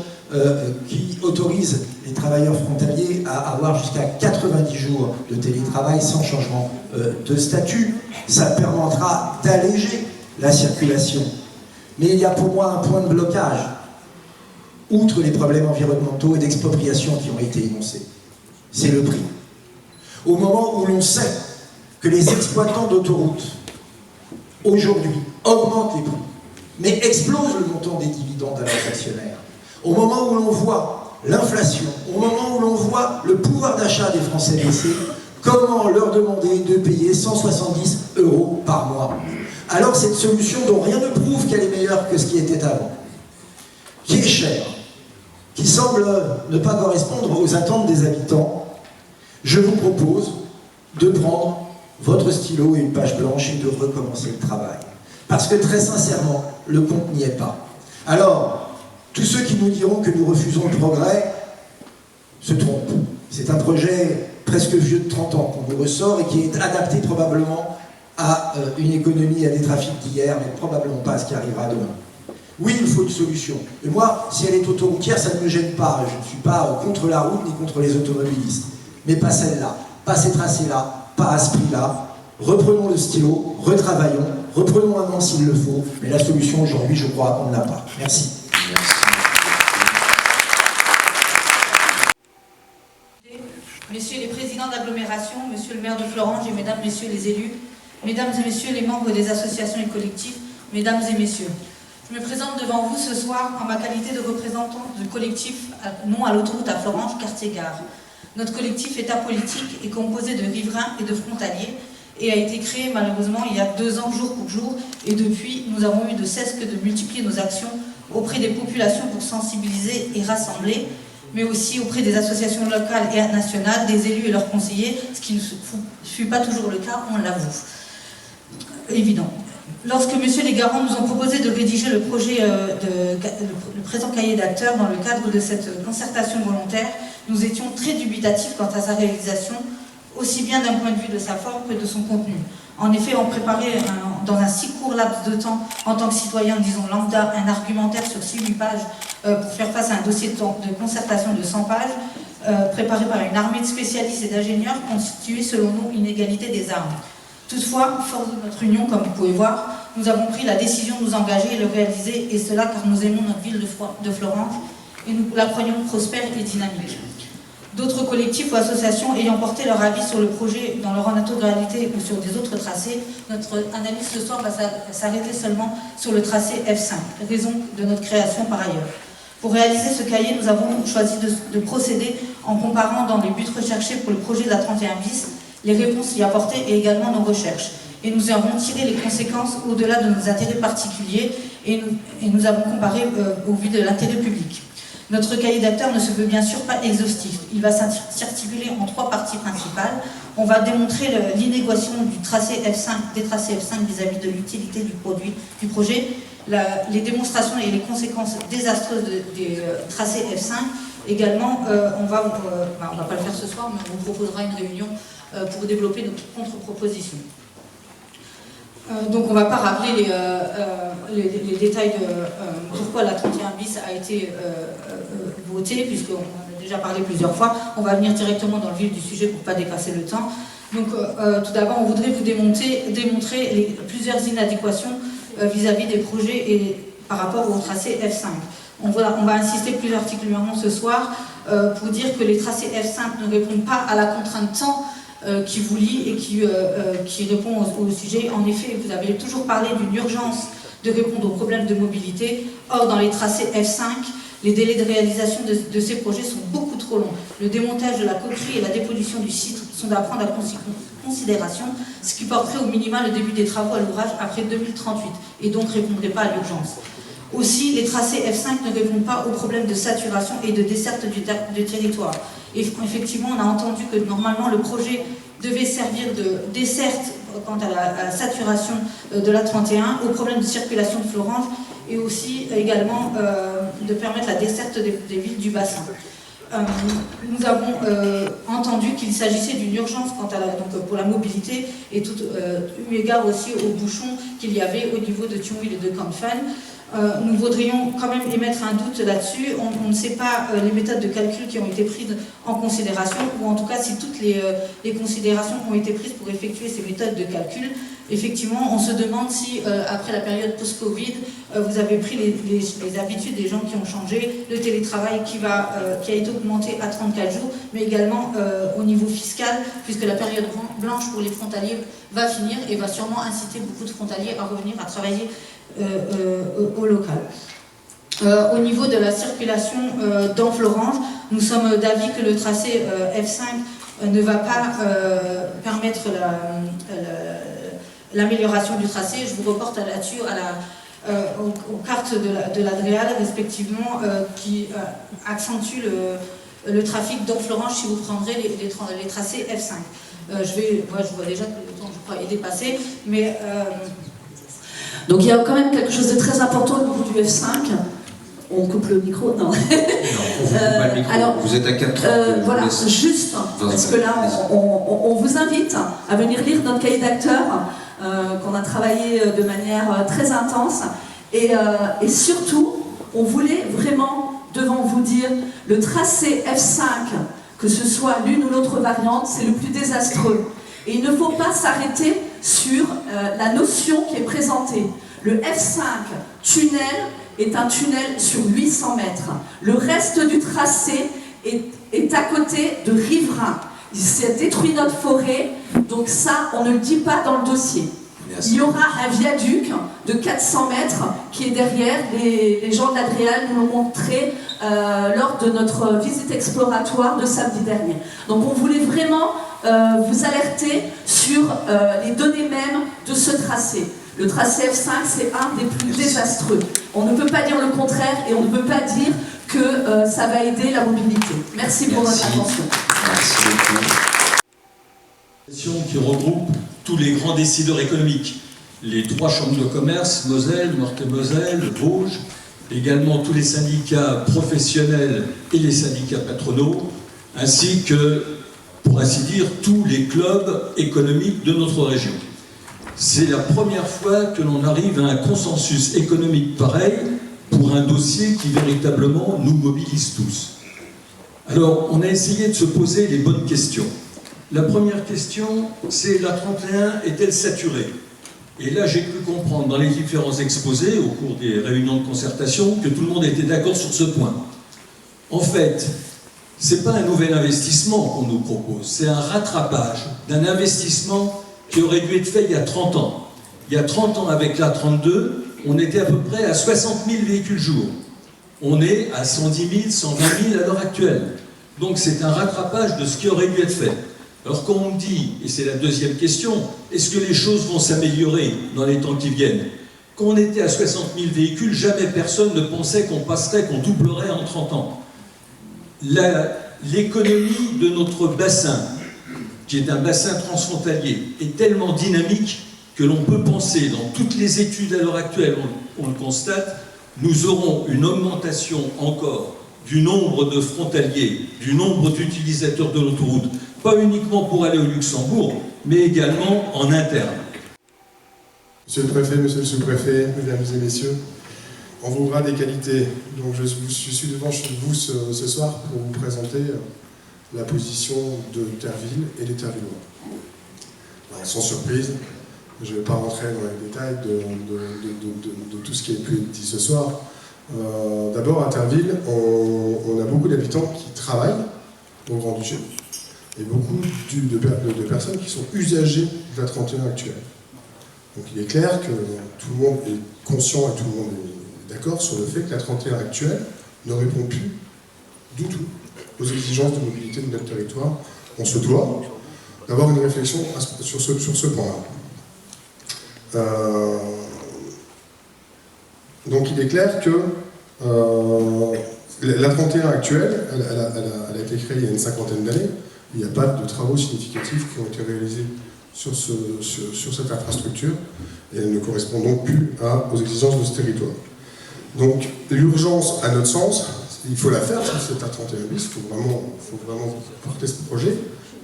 qui autorise les travailleurs frontaliers à avoir jusqu'à 90 jours de télétravail sans changement de statut. Ça permettra d'alléger la circulation. Mais il y a pour moi un point de blocage, outre les problèmes environnementaux et d'expropriation qui ont été énoncés. C'est le prix. Au moment où l'on sait que les exploitants d'autoroutes aujourd'hui augmentent les prix, mais explosent le montant des dividendes à leurs actionnaires, au moment où l'on voit l'inflation, au moment où l'on voit le pouvoir d'achat des Français baisser, comment leur demander de payer 170 € par mois? Alors cette solution dont rien ne prouve qu'elle est meilleure que ce qui était avant, qui est chère, qui semble ne pas correspondre aux attentes des habitants, je vous propose de prendre votre stylo et une page blanche et de recommencer le travail. Parce que très sincèrement, le compte n'y est pas. Alors, tous ceux qui nous diront que nous refusons le progrès se trompent. C'est un projet presque vieux de 30 ans qu'on nous ressort et qui est adapté probablement à une économie et à des trafics d'hier, mais probablement pas à ce qui arrivera demain. Oui, il faut une solution. Et moi, si elle est autoroutière, ça ne me gêne pas. Je ne suis pas contre la route ni contre les automobilistes. Mais pas celle-là, pas ces tracés-là, pas à ce prix-là. Reprenons le stylo, retravaillons, reprenons un an s'il le faut, mais la solution aujourd'hui, je crois qu'on ne l'a pas. Merci. Messieurs les présidents d'agglomération, monsieur le maire de Florence et mesdames, messieurs les élus, mesdames et messieurs les membres des associations et collectifs, mesdames et messieurs. Je me présente devant vous ce soir en ma qualité de représentant du collectif Non à l'autoroute à Florence, quartier-gare. Notre collectif est apolitique et composé de riverains et de frontaliers et a été créé malheureusement il y a 2 ans jour pour jour, et depuis nous avons eu de cesse que de multiplier nos actions auprès des populations pour sensibiliser et rassembler, mais aussi auprès des associations locales et nationales, des élus et leurs conseillers, ce qui ne fut pas toujours le cas, on l'avoue. Évident. Lorsque messieurs les garants nous ont proposé de rédiger le présent cahier d'acteurs dans le cadre de cette concertation volontaire, nous étions très dubitatifs quant à sa réalisation, aussi bien d'un point de vue de sa forme que de son contenu. En effet, on préparait dans un si court laps de temps, en tant que citoyen, disons lambda, un argumentaire sur 6-8 pages pour faire face à un dossier de concertation de 100 pages, préparé par une armée de spécialistes et d'ingénieurs constituée selon nous une égalité des armes. Toutefois, force de notre union, comme vous pouvez voir, nous avons pris la décision de nous engager et le réaliser, et cela car nous aimons notre ville de Florange et nous la croyons prospère et dynamique. D'autres collectifs ou associations ayant porté leur avis sur le projet dans leur intégralité ou sur des autres tracés, notre analyse ce soir va s'arrêter seulement sur le tracé F5, raison de notre création par ailleurs. Pour réaliser ce cahier, nous avons choisi de procéder en comparant dans les buts recherchés pour le projet de la 31 bis, les réponses y apportées et également nos recherches. Et nous avons tiré les conséquences au-delà de nos intérêts particuliers et nous avons comparé au vu de l'intérêt public. Notre cahier d'acteurs ne se veut bien sûr pas exhaustif. Il va s'articuler en 3 parties principales. On va démontrer l'inéquation du tracé F5, des tracés F5 vis-à-vis de l'utilité du projet, les démonstrations et les conséquences désastreuses des tracés F5. Également, on va pas le faire ce soir, mais on vous proposera une réunion pour développer notre contre-proposition. Donc on ne va pas rappeler les détails de pourquoi la 31 bis a été votée, puisqu'on en a déjà parlé plusieurs fois. On va venir directement dans le vif du sujet pour ne pas dépasser le temps. Donc tout d'abord, on voudrait vous démontrer plusieurs inadéquations vis-à-vis des projets et par rapport au tracé F5. On va insister plus particulièrement ce soir pour dire que les tracés F5 ne répondent pas à la contrainte temps qui vous lie et qui répond au sujet. En effet, vous avez toujours parlé d'une urgence de répondre aux problèmes de mobilité. Or, dans les tracés F5, les délais de réalisation de ces projets sont beaucoup trop longs. Le démontage de la coquerie et la dépollution du site sont à prendre en considération, ce qui porterait au minima le début des travaux à l'ouvrage après 2038 et donc ne répondrait pas à l'urgence. Aussi, les tracés F5 ne répondent pas aux problèmes de saturation et de desserte du territoire. Et effectivement, on a entendu que normalement le projet devait servir de desserte quant à la saturation de la 31, aux problèmes de circulation de Florange et aussi également de permettre la desserte des villes du bassin. Nous avons entendu qu'il s'agissait d'une urgence pour la mobilité et tout eu égard aussi aux bouchons qu'il y avait au niveau de Thionville et de Canfin. Nous voudrions quand même émettre un doute là-dessus. On ne sait pas les méthodes de calcul qui ont été prises en considération, ou en tout cas si toutes les considérations ont été prises pour effectuer ces méthodes de calcul. Effectivement, on se demande si, après la période post-Covid, vous avez pris les habitudes des gens qui ont changé, le télétravail qui a été augmenté à 34 jours, mais également au niveau fiscal, puisque la période blanche pour les frontaliers va finir et va sûrement inciter beaucoup de frontaliers à revenir à travailler au local. Au niveau de la circulation dans Florange, nous sommes d'avis que le tracé F5 ne va pas permettre l'amélioration du tracé. Je vous reporte là-dessus aux cartes de l'Adréal, respectivement, qui accentuent le trafic dans Florange si vous prendrez les tracés F5. Je vois déjà que le temps, je crois, est dépassé, mais... Donc il y a quand même quelque chose de très important au niveau du F5. On coupe le micro, non. Non, on coupe pas le micro. Alors, vous êtes à 4 voilà, juste, parce que là, on vous invite à venir lire notre cahier d'acteurs, qu'on a travaillé de manière très intense. Et surtout, on voulait vraiment, devant vous dire, le tracé F5, que ce soit l'une ou l'autre variante, c'est le plus désastreux. Et il ne faut pas s'arrêter sur la notion qui est présentée. Le F5 tunnel est un tunnel sur 800 mètres. Le reste du tracé est à côté de riverains. Il s'est détruit notre forêt, donc ça, on ne le dit pas dans le dossier. Il y aura un viaduc de 400 mètres qui est derrière. Les gens de l'Adréal nous l'ont montré lors de notre visite exploratoire de samedi dernier. Donc on voulait vraiment vous alerter sur les données mêmes de ce tracé. Le tracé F5, c'est un des plus désastreux. On ne peut pas dire le contraire et on ne peut pas dire que ça va aider la mobilité. Merci pour votre attention. Merci beaucoup. Qui regroupe tous les grands décideurs économiques, les 3 chambres de commerce, Moselle, Meurthe-et-Moselle, Vosges, également tous les syndicats professionnels et les syndicats patronaux, ainsi que, pour ainsi dire, tous les clubs économiques de notre région. C'est la première fois que l'on arrive à un consensus économique pareil pour un dossier qui véritablement nous mobilise tous. Alors, on a essayé de se poser les bonnes questions. La première question, c'est la 31 est-elle saturée? Et là, j'ai cru comprendre dans les différents exposés, au cours des réunions de concertation, que tout le monde était d'accord sur ce point. En fait, ce n'est pas un nouvel investissement qu'on nous propose, c'est un rattrapage d'un investissement qui aurait dû être fait il y a 30 ans. Il y a 30 ans, avec l'A32, on était à peu près à 60 000 véhicules jour. On est à 110 000, 120 000 à l'heure actuelle. Donc c'est un rattrapage de ce qui aurait dû être fait. Alors quand on me dit, et c'est la deuxième question, est-ce que les choses vont s'améliorer dans les temps qui viennent? Quand on était à 60 000 véhicules, jamais personne ne pensait qu'on passerait, qu'on doublerait en 30 ans. L'économie de notre bassin, qui est un bassin transfrontalier, est tellement dynamique que l'on peut penser, dans toutes les études à l'heure actuelle, on le constate, nous aurons une augmentation encore du nombre de frontaliers, du nombre d'utilisateurs de l'autoroute, pas uniquement pour aller au Luxembourg, mais également en interne. Monsieur le préfet, monsieur le sous-préfet, mesdames et messieurs, on vous aura des qualités. Donc je suis devant vous ce soir pour vous présenter la position de Terville et des Tervillois. Alors, sans surprise, je ne vais pas rentrer dans les détails de tout ce qui a pu être dit ce soir. D'abord, à Terville, on a beaucoup d'habitants qui travaillent au Grand-Duché et beaucoup de personnes qui sont usagers de la 31 actuelle. Donc il est clair que tout le monde est conscient et tout le monde est d'accord sur le fait que la 31 actuelle ne répond plus du tout aux exigences de mobilité de notre territoire. On se doit d'avoir une réflexion sur ce point-là. Donc il est clair que la 31 actuelle, elle a été créée il y a une cinquantaine d'années. Il n'y a pas de travaux significatifs qui ont été réalisés sur cette infrastructure et elle ne correspond donc plus aux exigences de ce territoire. Donc l'urgence, à notre sens, il faut la faire, cette A31 bis, il faut vraiment porter ce projet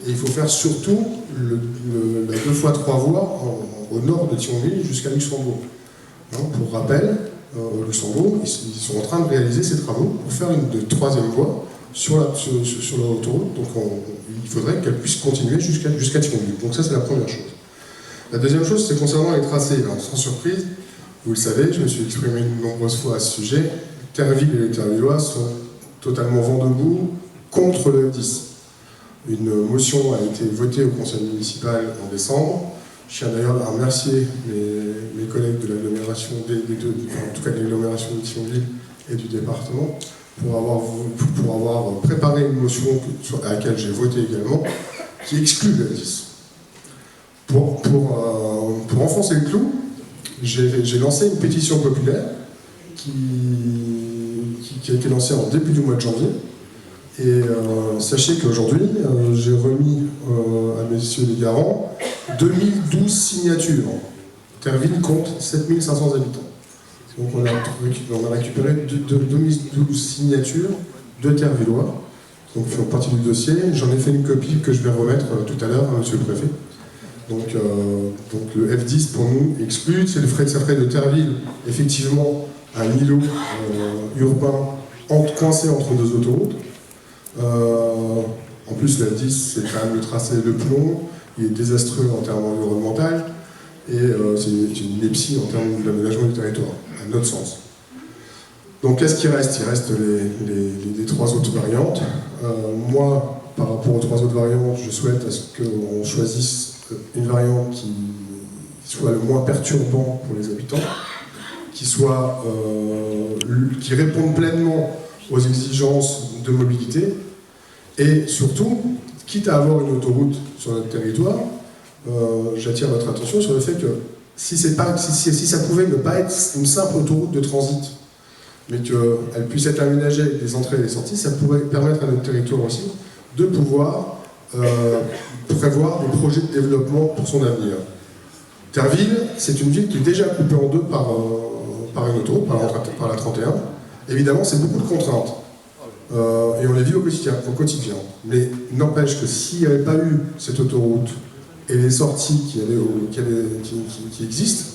et il faut faire surtout la 2x3 voies au nord de Thionville jusqu'à Luxembourg. Pour rappel, au Luxembourg, ils sont en train de réaliser ces travaux pour faire une troisième voie sur l'autoroute, donc il faudrait qu'elle puisse continuer jusqu'à Thionville. Donc ça, c'est la première chose. La deuxième chose, c'est concernant les tracés. Alors, sans surprise, vous le savez, je me suis exprimé de nombreuses fois à ce sujet, Terville et les Tervillois sont totalement vent debout contre le F10. Une motion a été votée au conseil municipal en décembre. Je tiens d'ailleurs à remercier mes collègues de l'agglomération, en tout cas de l'agglomération de Thionville et du département, pour avoir préparé une motion à laquelle j'ai voté également, qui exclut le F10. Pour enfoncer le clou, j'ai lancé une pétition populaire qui a été lancée en début du mois de janvier. Et sachez qu'aujourd'hui, j'ai remis à messieurs les garants 2012 signatures. Terville compte 7500 habitants. Donc on a récupéré 2012 signatures de Tervillois, donc qui font partie du dossier. J'en ai fait une copie que je vais remettre tout à l'heure à monsieur le préfet. Donc le F10 pour nous exclut, ça ferait de Terville effectivement un îlot urbain coincé entre deux autoroutes. En plus, le F10, c'est quand même le tracé de plomb, il est désastreux en termes environnementaux et c'est une ineptie en termes d'aménagement du territoire, à notre sens. Donc qu'est-ce qui reste? Il reste les trois autres variantes. Moi, par rapport aux trois autres variantes, je souhaite à ce qu'on choisisse une variante qui soit le moins perturbant pour les habitants, qui réponde pleinement aux exigences de mobilité, et surtout, quitte à avoir une autoroute sur notre territoire, j'attire votre attention sur le fait que si ça pouvait ne pas être une simple autoroute de transit, mais qu'elle puisse être aménagée avec des entrées et des sorties, ça pourrait permettre à notre territoire aussi de pouvoir prévoir des projets de développement pour son avenir. Terville, c'est une ville qui est déjà coupée en deux par une autoroute, par la 31. Évidemment, c'est beaucoup de contraintes. Et on les vit au quotidien. Mais il n'empêche que s'il n'y avait pas eu cette autoroute et les sorties qui existent,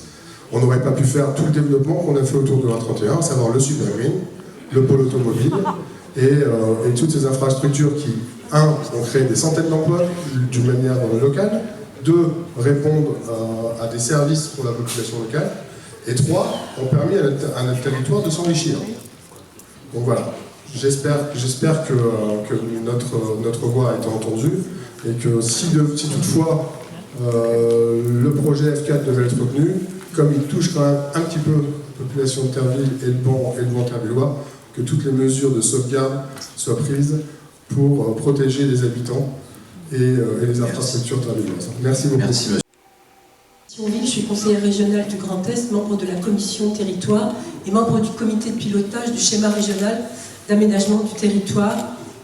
on n'aurait pas pu faire tout le développement qu'on a fait autour de la 31, à savoir le Super Green, le pôle automobile et toutes ces infrastructures qui un, on crée des centaines d'emplois d'une manière locale. 2, répondre à des services pour la population locale. Et 3, ont permis à notre territoire de s'enrichir. Donc voilà, j'espère que notre voix a été entendue et que si toutefois le projet F4 devait être retenu, comme il touche quand même un petit peu la population de Terreville et le Ban tervillois, que toutes les mesures de sauvegarde soient prises pour protéger les habitants et les infrastructures tervilloises. Merci beaucoup. Merci, monsieur. Je suis conseillère régionale du Grand Est, membre de la commission territoire et membre du comité de pilotage du schéma régional d'aménagement du territoire.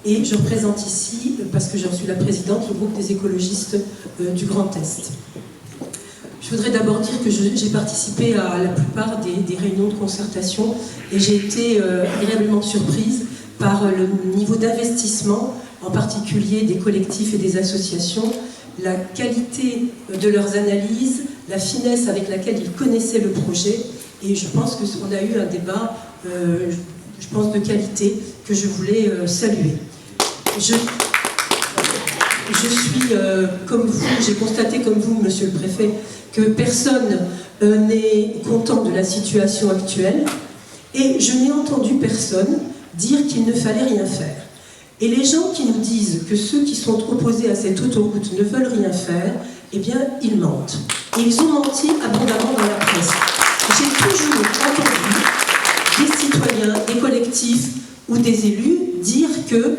Et je représente ici, parce que j'en suis la présidente, le groupe des écologistes du Grand Est. Je voudrais d'abord dire que j'ai participé à la plupart des réunions de concertation et j'ai été agréablement surprise par le niveau d'investissement, en particulier des collectifs et des associations, la qualité de leurs analyses, la finesse avec laquelle ils connaissaient le projet. Et je pense qu'on a eu un débat, je pense, de qualité que je voulais saluer. Je suis comme vous, j'ai constaté comme vous, monsieur le préfet, que personne n'est content de la situation actuelle et je n'ai entendu personne dire qu'il ne fallait rien faire. Et les gens qui nous disent que ceux qui sont opposés à cette autoroute ne veulent rien faire, eh bien, ils mentent. Et ils ont menti abondamment dans la presse. J'ai toujours entendu des citoyens, des collectifs ou des élus dire que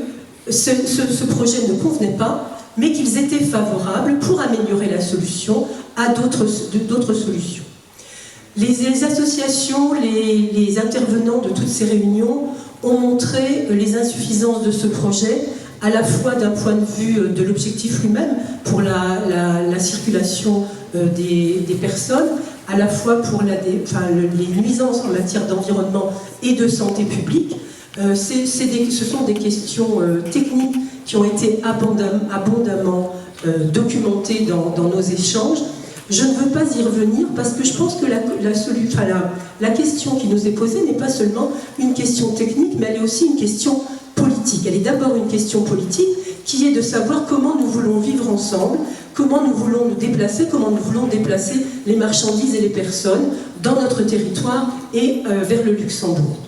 ce projet ne convenait pas, mais qu'ils étaient favorables pour améliorer la solution à d'autres solutions. Les associations, les intervenants de toutes ces réunions ont montré les insuffisances de ce projet, à la fois d'un point de vue de l'objectif lui-même, pour la circulation des personnes, à la fois pour les nuisances en matière d'environnement et de santé publique. Ce sont des questions techniques qui ont été abondamment documentées dans nos échanges. Je ne veux pas y revenir parce que je pense que la question qui nous est posée n'est pas seulement une question technique, mais elle est aussi une question politique. Elle est d'abord une question politique qui est de savoir comment nous voulons vivre ensemble, comment nous voulons nous déplacer, comment nous voulons déplacer les marchandises et les personnes dans notre territoire et vers le Luxembourg.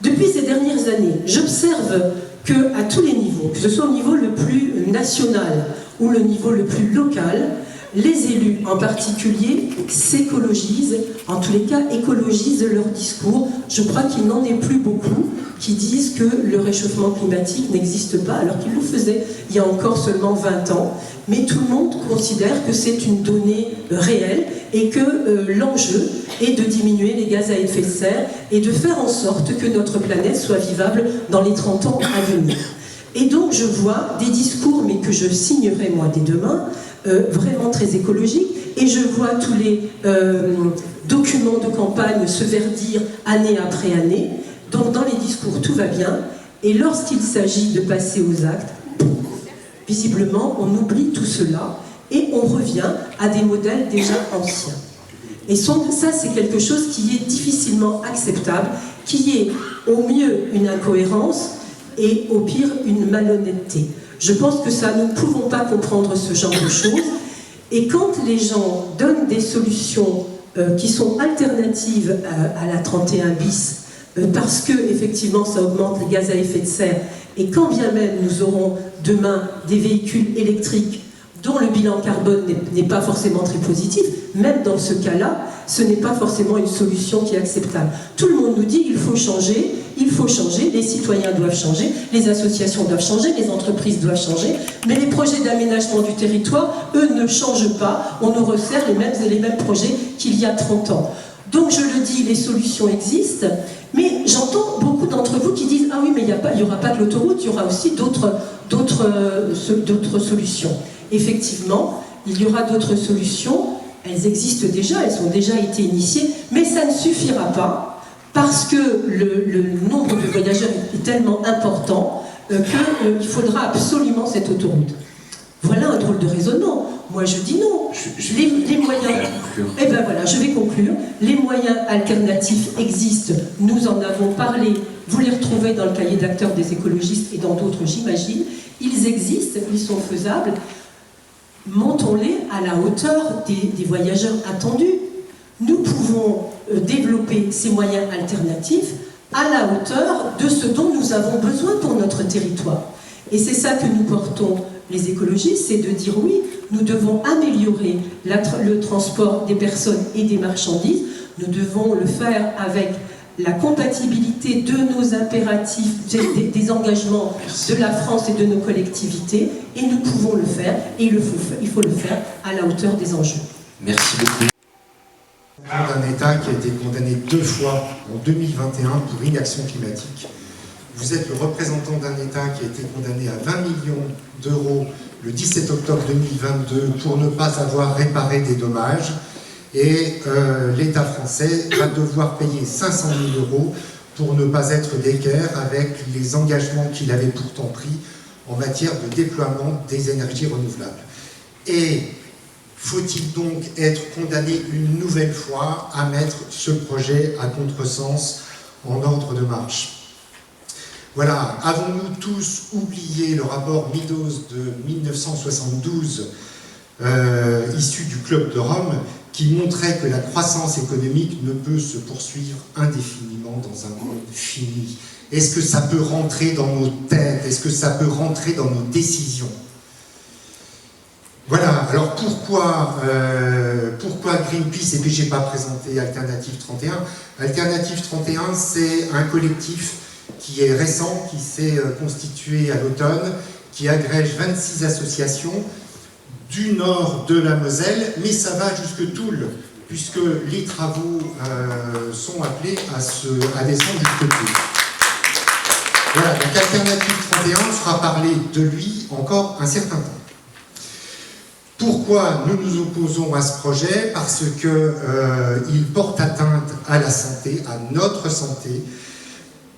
Depuis ces dernières années, j'observe qu'à tous les niveaux, que ce soit au niveau le plus national ou le niveau le plus local, les élus en particulier s'écologisent, en tous les cas écologisent leur discours. Je crois qu'il n'en est plus beaucoup qui disent que le réchauffement climatique n'existe pas, alors qu'ils le faisaient il y a encore seulement 20 ans. Mais tout le monde considère que c'est une donnée réelle et que l'enjeu est de diminuer les gaz à effet de serre et de faire en sorte que notre planète soit vivable dans les 30 ans à venir. Et donc je vois des discours, mais que je signerai moi dès demain, vraiment très écologiques, et je vois tous les documents de campagne se verdir année après année. Donc dans les discours tout va bien, et lorsqu'il s'agit de passer aux actes, visiblement on oublie tout cela et on revient à des modèles déjà anciens. Et ça c'est quelque chose qui est difficilement acceptable, qui est au mieux une incohérence et au pire une malhonnêteté. Je pense que ça, nous ne pouvons pas comprendre ce genre de choses. Et quand les gens donnent des solutions qui sont alternatives à la 31 bis, parce que effectivement ça augmente les gaz à effet de serre, et quand bien même nous aurons demain des véhicules électriques dont le bilan carbone n'est pas forcément très positif, même dans ce cas-là, ce n'est pas forcément une solution qui est acceptable. Tout le monde nous dit qu'il faut changer, les citoyens doivent changer, les associations doivent changer, les entreprises doivent changer, mais les projets d'aménagement du territoire, eux, ne changent pas, on nous resserre les mêmes projets qu'il y a 30 ans. Donc je le dis, les solutions existent, mais j'entends beaucoup d'entre vous qui disent « Ah oui, mais il n'y aura pas que l'autoroute, il y aura aussi d'autres solutions ». Effectivement, il y aura d'autres solutions, elles existent déjà, elles ont déjà été initiées, mais ça ne suffira pas parce que le nombre de voyageurs est tellement important qu'il faudra absolument cette autoroute. Voilà un drôle de raisonnement. Moi je dis non. Les moyens... Eh bien voilà, je vais conclure. Les moyens alternatifs existent, nous en avons parlé vous les retrouvez dans le cahier d'acteurs des écologistes et dans d'autres, j'imagine. Ils existent, ils sont faisables. Montons-les à la hauteur des voyageurs attendus. Nous pouvons développer ces moyens alternatifs à la hauteur de ce dont nous avons besoin pour notre territoire. Et c'est ça que nous portons, les écologistes, c'est de dire oui, nous devons améliorer le transport des personnes et des marchandises. Nous devons le faire avec la compatibilité de nos impératifs, des engagements de la France et de nos collectivités, et nous pouvons le faire, et il faut le faire à la hauteur des enjeux. Merci beaucoup. D'un État qui a été condamné 2 fois en 2021 pour inaction climatique. Vous êtes le représentant d'un État qui a été condamné à 20 millions d'euros le 17 octobre 2022 pour ne pas avoir réparé des dommages. Et l'État français va devoir payer 500 000 euros pour ne pas être d'équerre avec les engagements qu'il avait pourtant pris en matière de déploiement des énergies renouvelables. Et faut-il donc être condamné une nouvelle fois à mettre ce projet à contresens en ordre de marche? Voilà, avons-nous tous oublié le rapport Meadows de 1972 issu du Club de Rome qui montrait que la croissance économique ne peut se poursuivre indéfiniment dans un monde fini? Est-ce que ça peut rentrer dans nos têtes? Est-ce que ça peut rentrer dans nos décisions? Voilà, alors pourquoi Greenpeace, et puis je n'ai pas présenté Alternative 31. Alternative 31, c'est un collectif qui est récent, qui s'est constitué à l'automne, qui agrège 26 associations du nord de la Moselle, mais ça va jusque Toul, puisque les travaux sont appelés à descendre jusque Toul. Voilà, donc Alternative 31 fera parler de lui encore un certain temps. Pourquoi nous nous opposons à ce projet? Parce qu'il porte atteinte à la santé, à notre santé.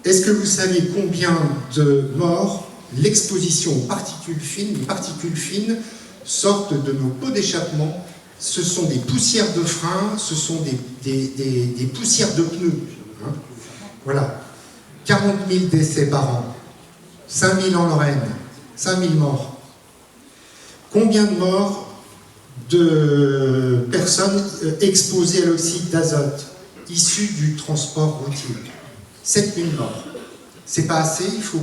Est-ce que vous savez combien de morts l'exposition aux particules fines, les particules fines sortent de nos pots d'échappement? Ce sont des poussières de frein, ce sont des poussières de pneus. Hein, voilà. 40 000 décès par an, 5 000 en Lorraine, 5 000 morts. Combien de morts de personnes exposées à l'oxyde d'azote issues du transport routier? 7 000 morts. C'est pas assez, il faut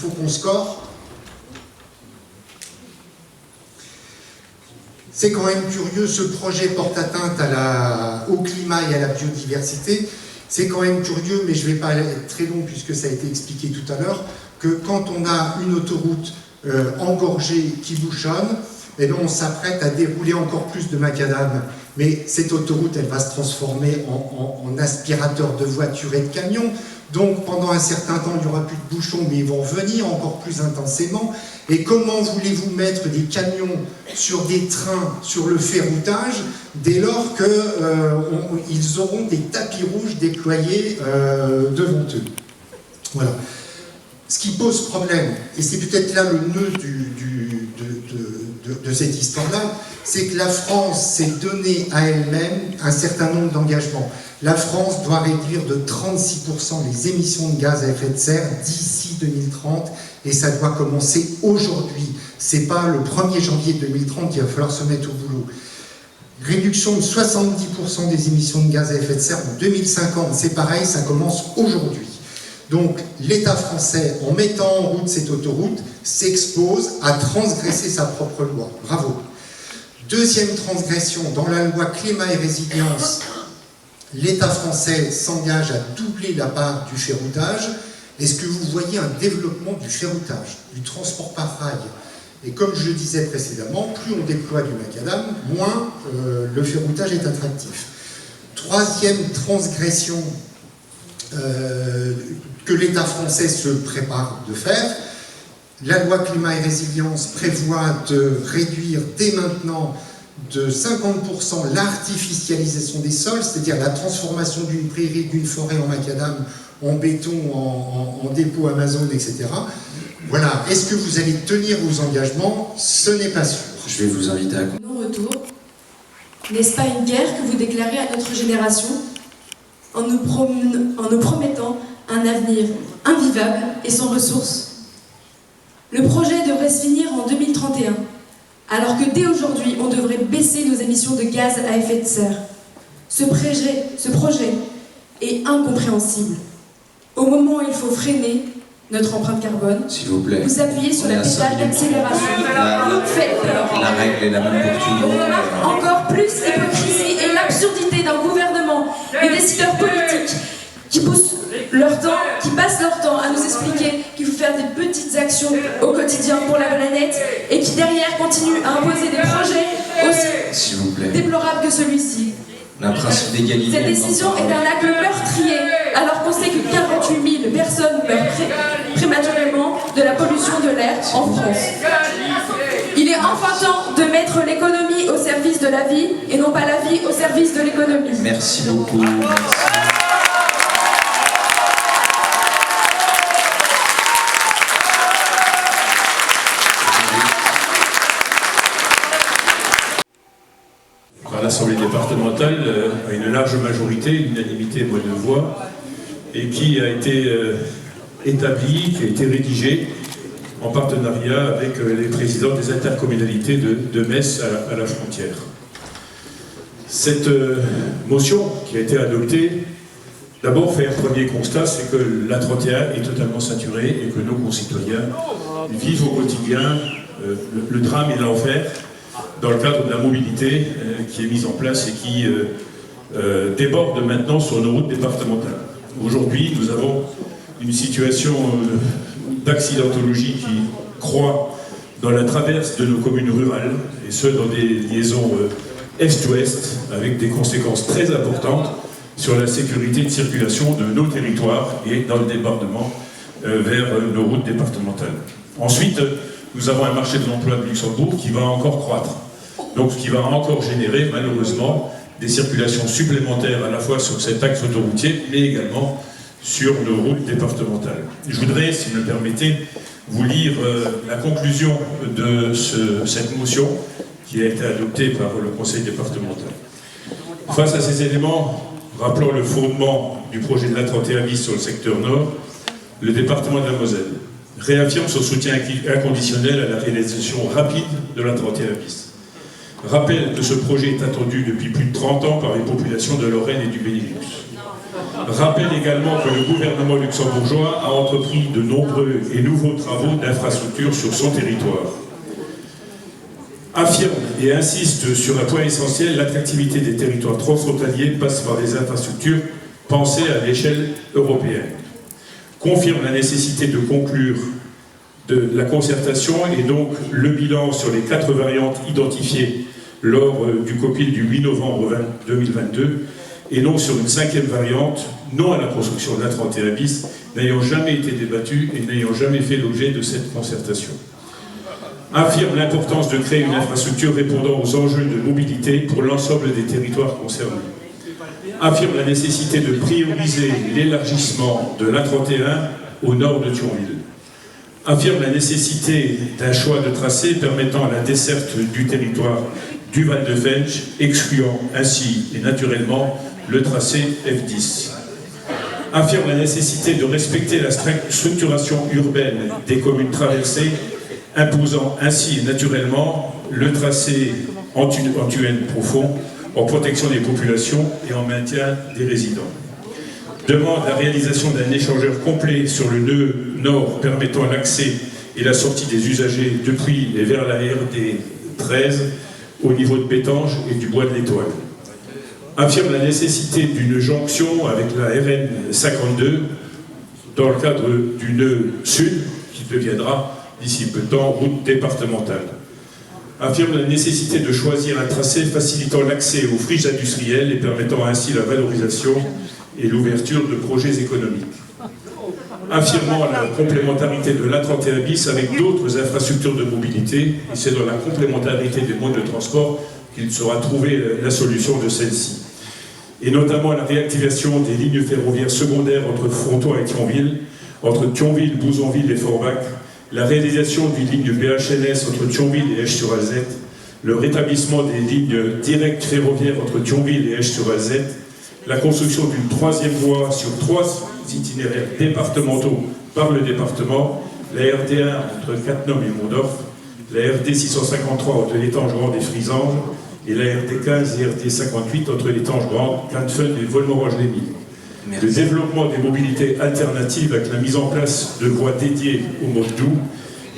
qu'on score. C'est quand même curieux, ce projet porte atteinte au climat et à la biodiversité. C'est quand même curieux, mais je ne vais pas être très long puisque ça a été expliqué tout à l'heure, que quand on a une autoroute engorgée qui bouchonne, eh bien on s'apprête à dérouler encore plus de macadam. Mais cette autoroute, elle va se transformer en aspirateur de voitures et de camions. Donc pendant un certain temps, il n'y aura plus de bouchons, mais ils vont venir encore plus intensément. Et comment voulez-vous mettre des camions sur des trains, sur le ferroutage, dès lors qu'ils auront des tapis rouges déployés devant eux? Voilà. Ce qui pose problème, et c'est peut-être là le nœud de cette histoire-là, c'est que la France s'est donnée à elle-même un certain nombre d'engagements. La France doit réduire de 36% les émissions de gaz à effet de serre d'ici 2030, et ça doit commencer aujourd'hui. C'est pas le 1er janvier 2030 qu'il va falloir se mettre au boulot. Réduction de 70% des émissions de gaz à effet de serre en 2050, c'est pareil, ça commence aujourd'hui. Donc l'État français, en mettant en route cette autoroute, s'expose à transgresser sa propre loi. Bravo. Deuxième transgression, dans la loi climat et résilience, l'État français s'engage à doubler la part du ferroutage. Est-ce que vous voyez un développement du ferroutage, du transport par rail? Et comme je le disais précédemment, plus on déploie du macadam, moins le ferroutage est attractif. Troisième transgression que l'État français se prépare de faire, la loi climat et résilience prévoit de réduire dès maintenant de 50% l'artificialisation des sols, c'est-à-dire la transformation d'une prairie, d'une forêt en macadam, en béton, en dépôt Amazon, etc. Voilà. Est-ce que vous allez tenir vos engagements? Ce n'est pas sûr. Je vais vous inviter à... Non-retour. N'est-ce pas une guerre que vous déclarez à notre génération en nous promettant un avenir invivable et sans ressources. Le projet devrait se finir en 2031, alors que dès aujourd'hui, on devrait baisser nos émissions de gaz à effet de serre. Ce projet est incompréhensible. Au moment où il faut freiner notre empreinte carbone, s'il vous plaît, vous appuyez sur la pédale d'accélération. Faites peur. La règle est la même pour tout le monde. On remarque encore plus l'hypocrisie et l'absurdité d'un gouvernement, des décideurs politiques qui passent leur temps à nous expliquer qu'il faut faire des petites actions au quotidien pour la planète et qui derrière continuent à imposer des projets aussi déplorables que celui-ci. Un principe d'égalité. Cette décision est un acte meurtrier, alors qu'on sait que 48 000 personnes meurent prématurément de la pollution de l'air en France. Il est enfin temps de mettre l'économie au service de la vie et non pas la vie au service de l'économie. Merci beaucoup. L'Assemblée départementale à une large majorité, l'unanimité de voix, et qui a été établie, qui a été rédigée en partenariat avec les présidents des intercommunalités de Metz à la frontière. Cette motion qui a été adoptée, d'abord fait un premier constat, c'est que l'A31 est totalement saturée et que nos concitoyens vivent au quotidien le drame et l'enfer dans le cadre de la mobilité qui est mise en place et qui déborde maintenant sur nos routes départementales. Aujourd'hui, nous avons une situation d'accidentologie qui croît dans la traverse de nos communes rurales, et ce, dans des liaisons est-ouest, avec des conséquences très importantes sur la sécurité de circulation de nos territoires et dans le débordement vers nos routes départementales. Ensuite, nous avons un marché de l'emploi de Luxembourg qui va encore croître. Donc ce qui va encore générer malheureusement des circulations supplémentaires à la fois sur cet axe autoroutier mais également sur nos routes départementales. Je voudrais, si vous me permettez, vous lire la conclusion de cette motion qui a été adoptée par le Conseil départemental. Face à ces éléments, rappelant le fondement du projet de l'A31 bis sur le secteur nord, le département de la Moselle réaffirme son soutien inconditionnel à la réalisation rapide de l'A31 bis. Rappelle que ce projet est attendu depuis plus de 30 ans par les populations de Lorraine et du Benelux. Rappelle également que le gouvernement luxembourgeois a entrepris de nombreux et nouveaux travaux d'infrastructure sur son territoire. Affirme et insiste sur un point essentiel, l'attractivité des territoires transfrontaliers passe par des infrastructures pensées à l'échelle européenne. Confirme la nécessité de conclure de la concertation et donc le bilan sur les 4 variantes identifiées lors du COPIL du 8 novembre 2022 et non sur une 5e variante, non à la construction de l'A31 bis, n'ayant jamais été débattue et n'ayant jamais fait l'objet de cette concertation. Affirme l'importance de créer une infrastructure répondant aux enjeux de mobilité pour l'ensemble des territoires concernés. Affirme la nécessité de prioriser l'élargissement de l'A31 au nord de Thionville. Affirme la nécessité d'un choix de tracé permettant la desserte du territoire du Val de Fensch, excluant ainsi et naturellement le tracé F10. Affirme la nécessité de respecter la structuration urbaine des communes traversées, imposant ainsi et naturellement le tracé en tunnel profond, en protection des populations et en maintien des résidents. Demande la réalisation d'un échangeur complet sur le nœud nord permettant l'accès et la sortie des usagers depuis et vers la RD 13 au niveau de Bétange et du bois de l'Étoile. Affirme la nécessité d'une jonction avec la RN 52 dans le cadre du nœud sud qui deviendra d'ici peu de temps route départementale. Affirme la nécessité de choisir un tracé facilitant l'accès aux friches industrielles et permettant ainsi la valorisation et l'ouverture de projets économiques. Affirmant la complémentarité de l'A31 bis avec d'autres infrastructures de mobilité, et c'est dans la complémentarité des modes de transport qu'il sera trouvé la solution de celle-ci. Et notamment la réactivation des lignes ferroviaires secondaires entre Frontois et Thionville, entre Thionville, Bouzonville et Forbach, la réalisation d'une ligne BHNS entre Thionville et Esch-sur-Alzette, le rétablissement des lignes directes ferroviaires entre Thionville et Esch-sur-Alzette, la construction d'une 3e voie sur 3 itinéraires départementaux par le département, la RD1 entre Cattenom et Mondorf, la RD 653 entre l'étange-grande et Frisange, et la RD 15 et RD 58 entre l'étange-grande, Canfeun et Volmorange-les-Mines. Le développement des mobilités alternatives avec la mise en place de voies dédiées au mode doux,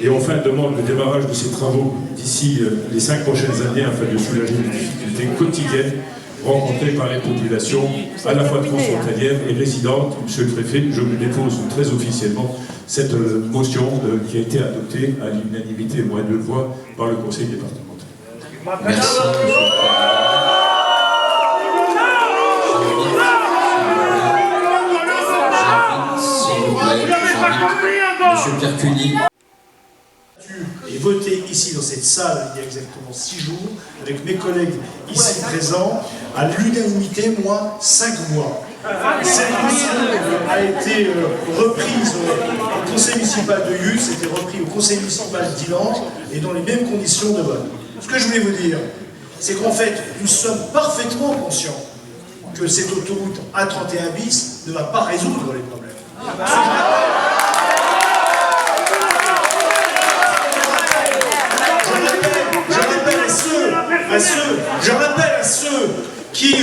et enfin demande le démarrage de ces travaux d'ici les 5 prochaines années afin de soulager les difficultés quotidiennes rencontrées par les populations à la fois transfrontalières et résidentes. Monsieur le Préfet, je vous dépose très officiellement cette motion qui a été adoptée à l'unanimité moins 2 voix par le Conseil départemental. Merci. Monsieur Pierre Cuny. Et voté ici dans cette salle il y a exactement 6 jours, avec mes collègues ici présents, à l'unanimité, moi, 5 voix. Cette motion a été reprise au conseil municipal de Yus, c'était repris au conseil municipal d'Illange, et dans les mêmes conditions de vote. Ce que je voulais vous dire, c'est qu'en fait, nous sommes parfaitement conscients que cette autoroute A31 bis ne va pas résoudre les problèmes. Je rappelle à ceux qui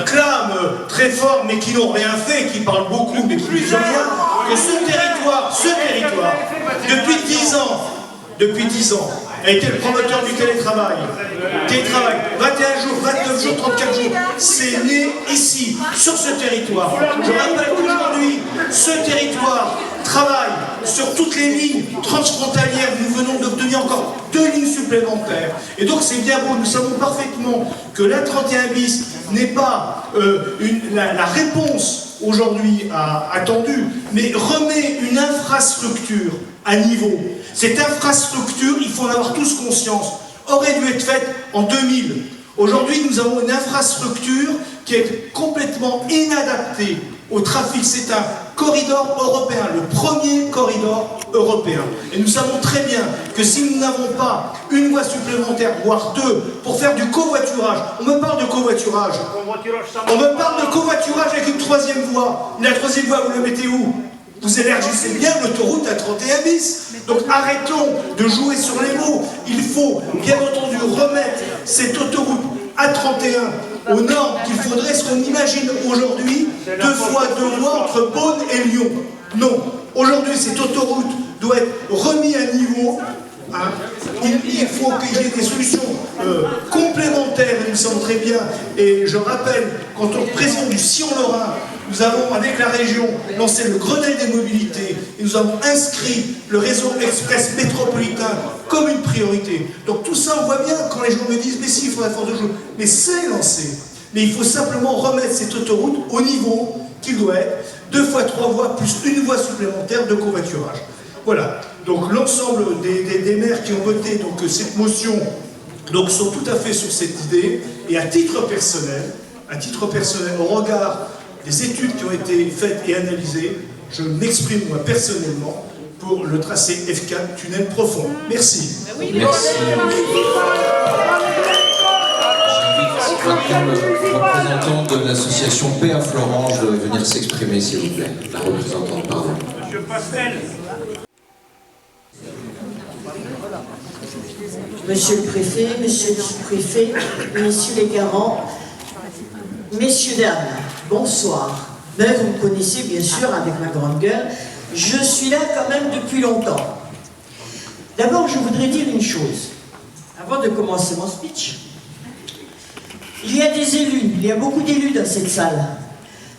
clament très fort mais qui n'ont rien fait, qui parlent beaucoup mais qui ne disent rien, que ce territoire, depuis 10 ans, a été le promoteur du télétravail. 21 jours, 29 jours, 34 jours, c'est né ici, sur ce territoire. Je rappelle qu'aujourd'hui, ce territoire travaille sur toutes les lignes transfrontalières. Nous venons d'obtenir encore 2 lignes supplémentaires. Et donc c'est bien beau, nous savons parfaitement que l'A31 bis n'est pas la réponse aujourd'hui attendue, mais remet une infrastructure à niveau. Cette infrastructure, il faut en avoir tous conscience, aurait dû être faite en 2000. Aujourd'hui, nous avons une infrastructure qui est complètement inadaptée au trafic. C'est un corridor européen, le premier corridor européen. Et nous savons très bien que si nous n'avons pas une voie supplémentaire, voire 2, pour faire du covoiturage, on me parle de covoiturage. On me parle de covoiturage avec une 3e voie. La 3e voie, vous la mettez où? Vous élargissez bien l'autoroute A31 bis. Donc arrêtons de jouer sur les mots. Il faut bien entendu remettre cette autoroute A31 aux normes qu'il faudrait, ce qu'on imagine aujourd'hui, 2 fois 2 voies entre Beaune et Lyon. Non. Aujourd'hui, cette autoroute doit être remise à niveau. Il faut qu'il y ait des solutions complémentaires, il me semble très bien. Et je rappelle, quand on est président du Sillon-Lorrain, nous avons, avec la région, lancé le Grenelle des mobilités et nous avons inscrit le réseau express métropolitain comme une priorité. Donc tout ça, on voit bien quand les gens me disent « mais si, il faudrait faire 2 jours ». Mais c'est lancé. Mais il faut simplement remettre cette autoroute au niveau qu'il doit être, 2 fois 3 voies plus une voie supplémentaire de covoiturage. Voilà. Donc l'ensemble des maires qui ont voté cette motion sont tout à fait sur cette idée. Et à titre personnel, au regard des études qui ont été faites et analysées, je m'exprime moi personnellement pour le tracé F4 tunnel profond. Merci. Merci. J'invite le représentant de l'association Paix à Florange de venir s'exprimer, s'il vous plaît. La représentante, pardon. Monsieur Pastel. Monsieur le Préfet, Monsieur le Sous-Préfet, Messieurs les garants, Messieurs, dames, bonsoir. Ben, vous me connaissez bien sûr avec ma grande gueule. Je suis là quand même depuis longtemps. D'abord, je voudrais dire une chose, avant de commencer mon speech. Il y a des élus, il y a beaucoup d'élus dans cette salle.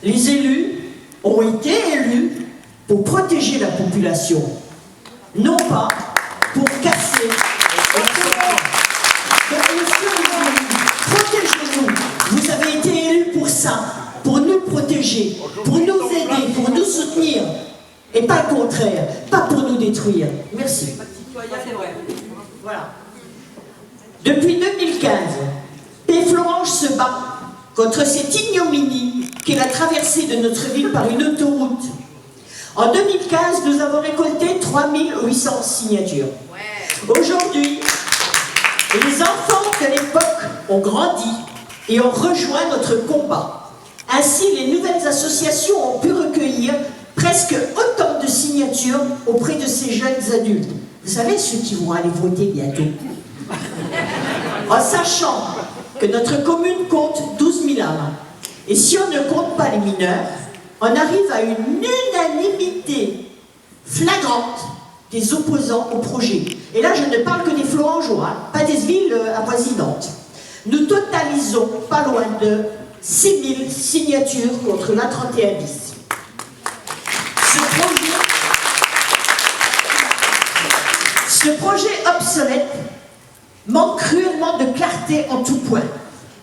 Les élus ont été élus pour protéger la population, non pas pour casser. Donc, monsieur les élus, protégez-nous. Vous avez été élus pour ça, pour nous protéger, pour nous aider, pour nous soutenir, et pas le contraire, pas pour nous détruire. Merci. Voilà. Depuis 2015, Paix Florange se bat contre cette ignominie qu'est la traversée de notre ville par une autoroute. En 2015, nous avons récolté 3800 signatures. Aujourd'hui, les enfants de l'époque ont grandi et ont rejoint notre combat. Ainsi, les nouvelles associations ont pu recueillir presque autant de signatures auprès de ces jeunes adultes. Vous savez, ceux qui vont aller voter bientôt. En sachant que notre commune compte 12 000 âmes. Et si on ne compte pas les mineurs, on arrive à une unanimité flagrante des opposants au projet. Et là, je ne parle que des Florangeois, pas des villes avoisinantes. Nous totalisons pas loin de 6 000 signatures contre l'A31 bis. Ce projet obsolète manque cruellement de clarté en tout point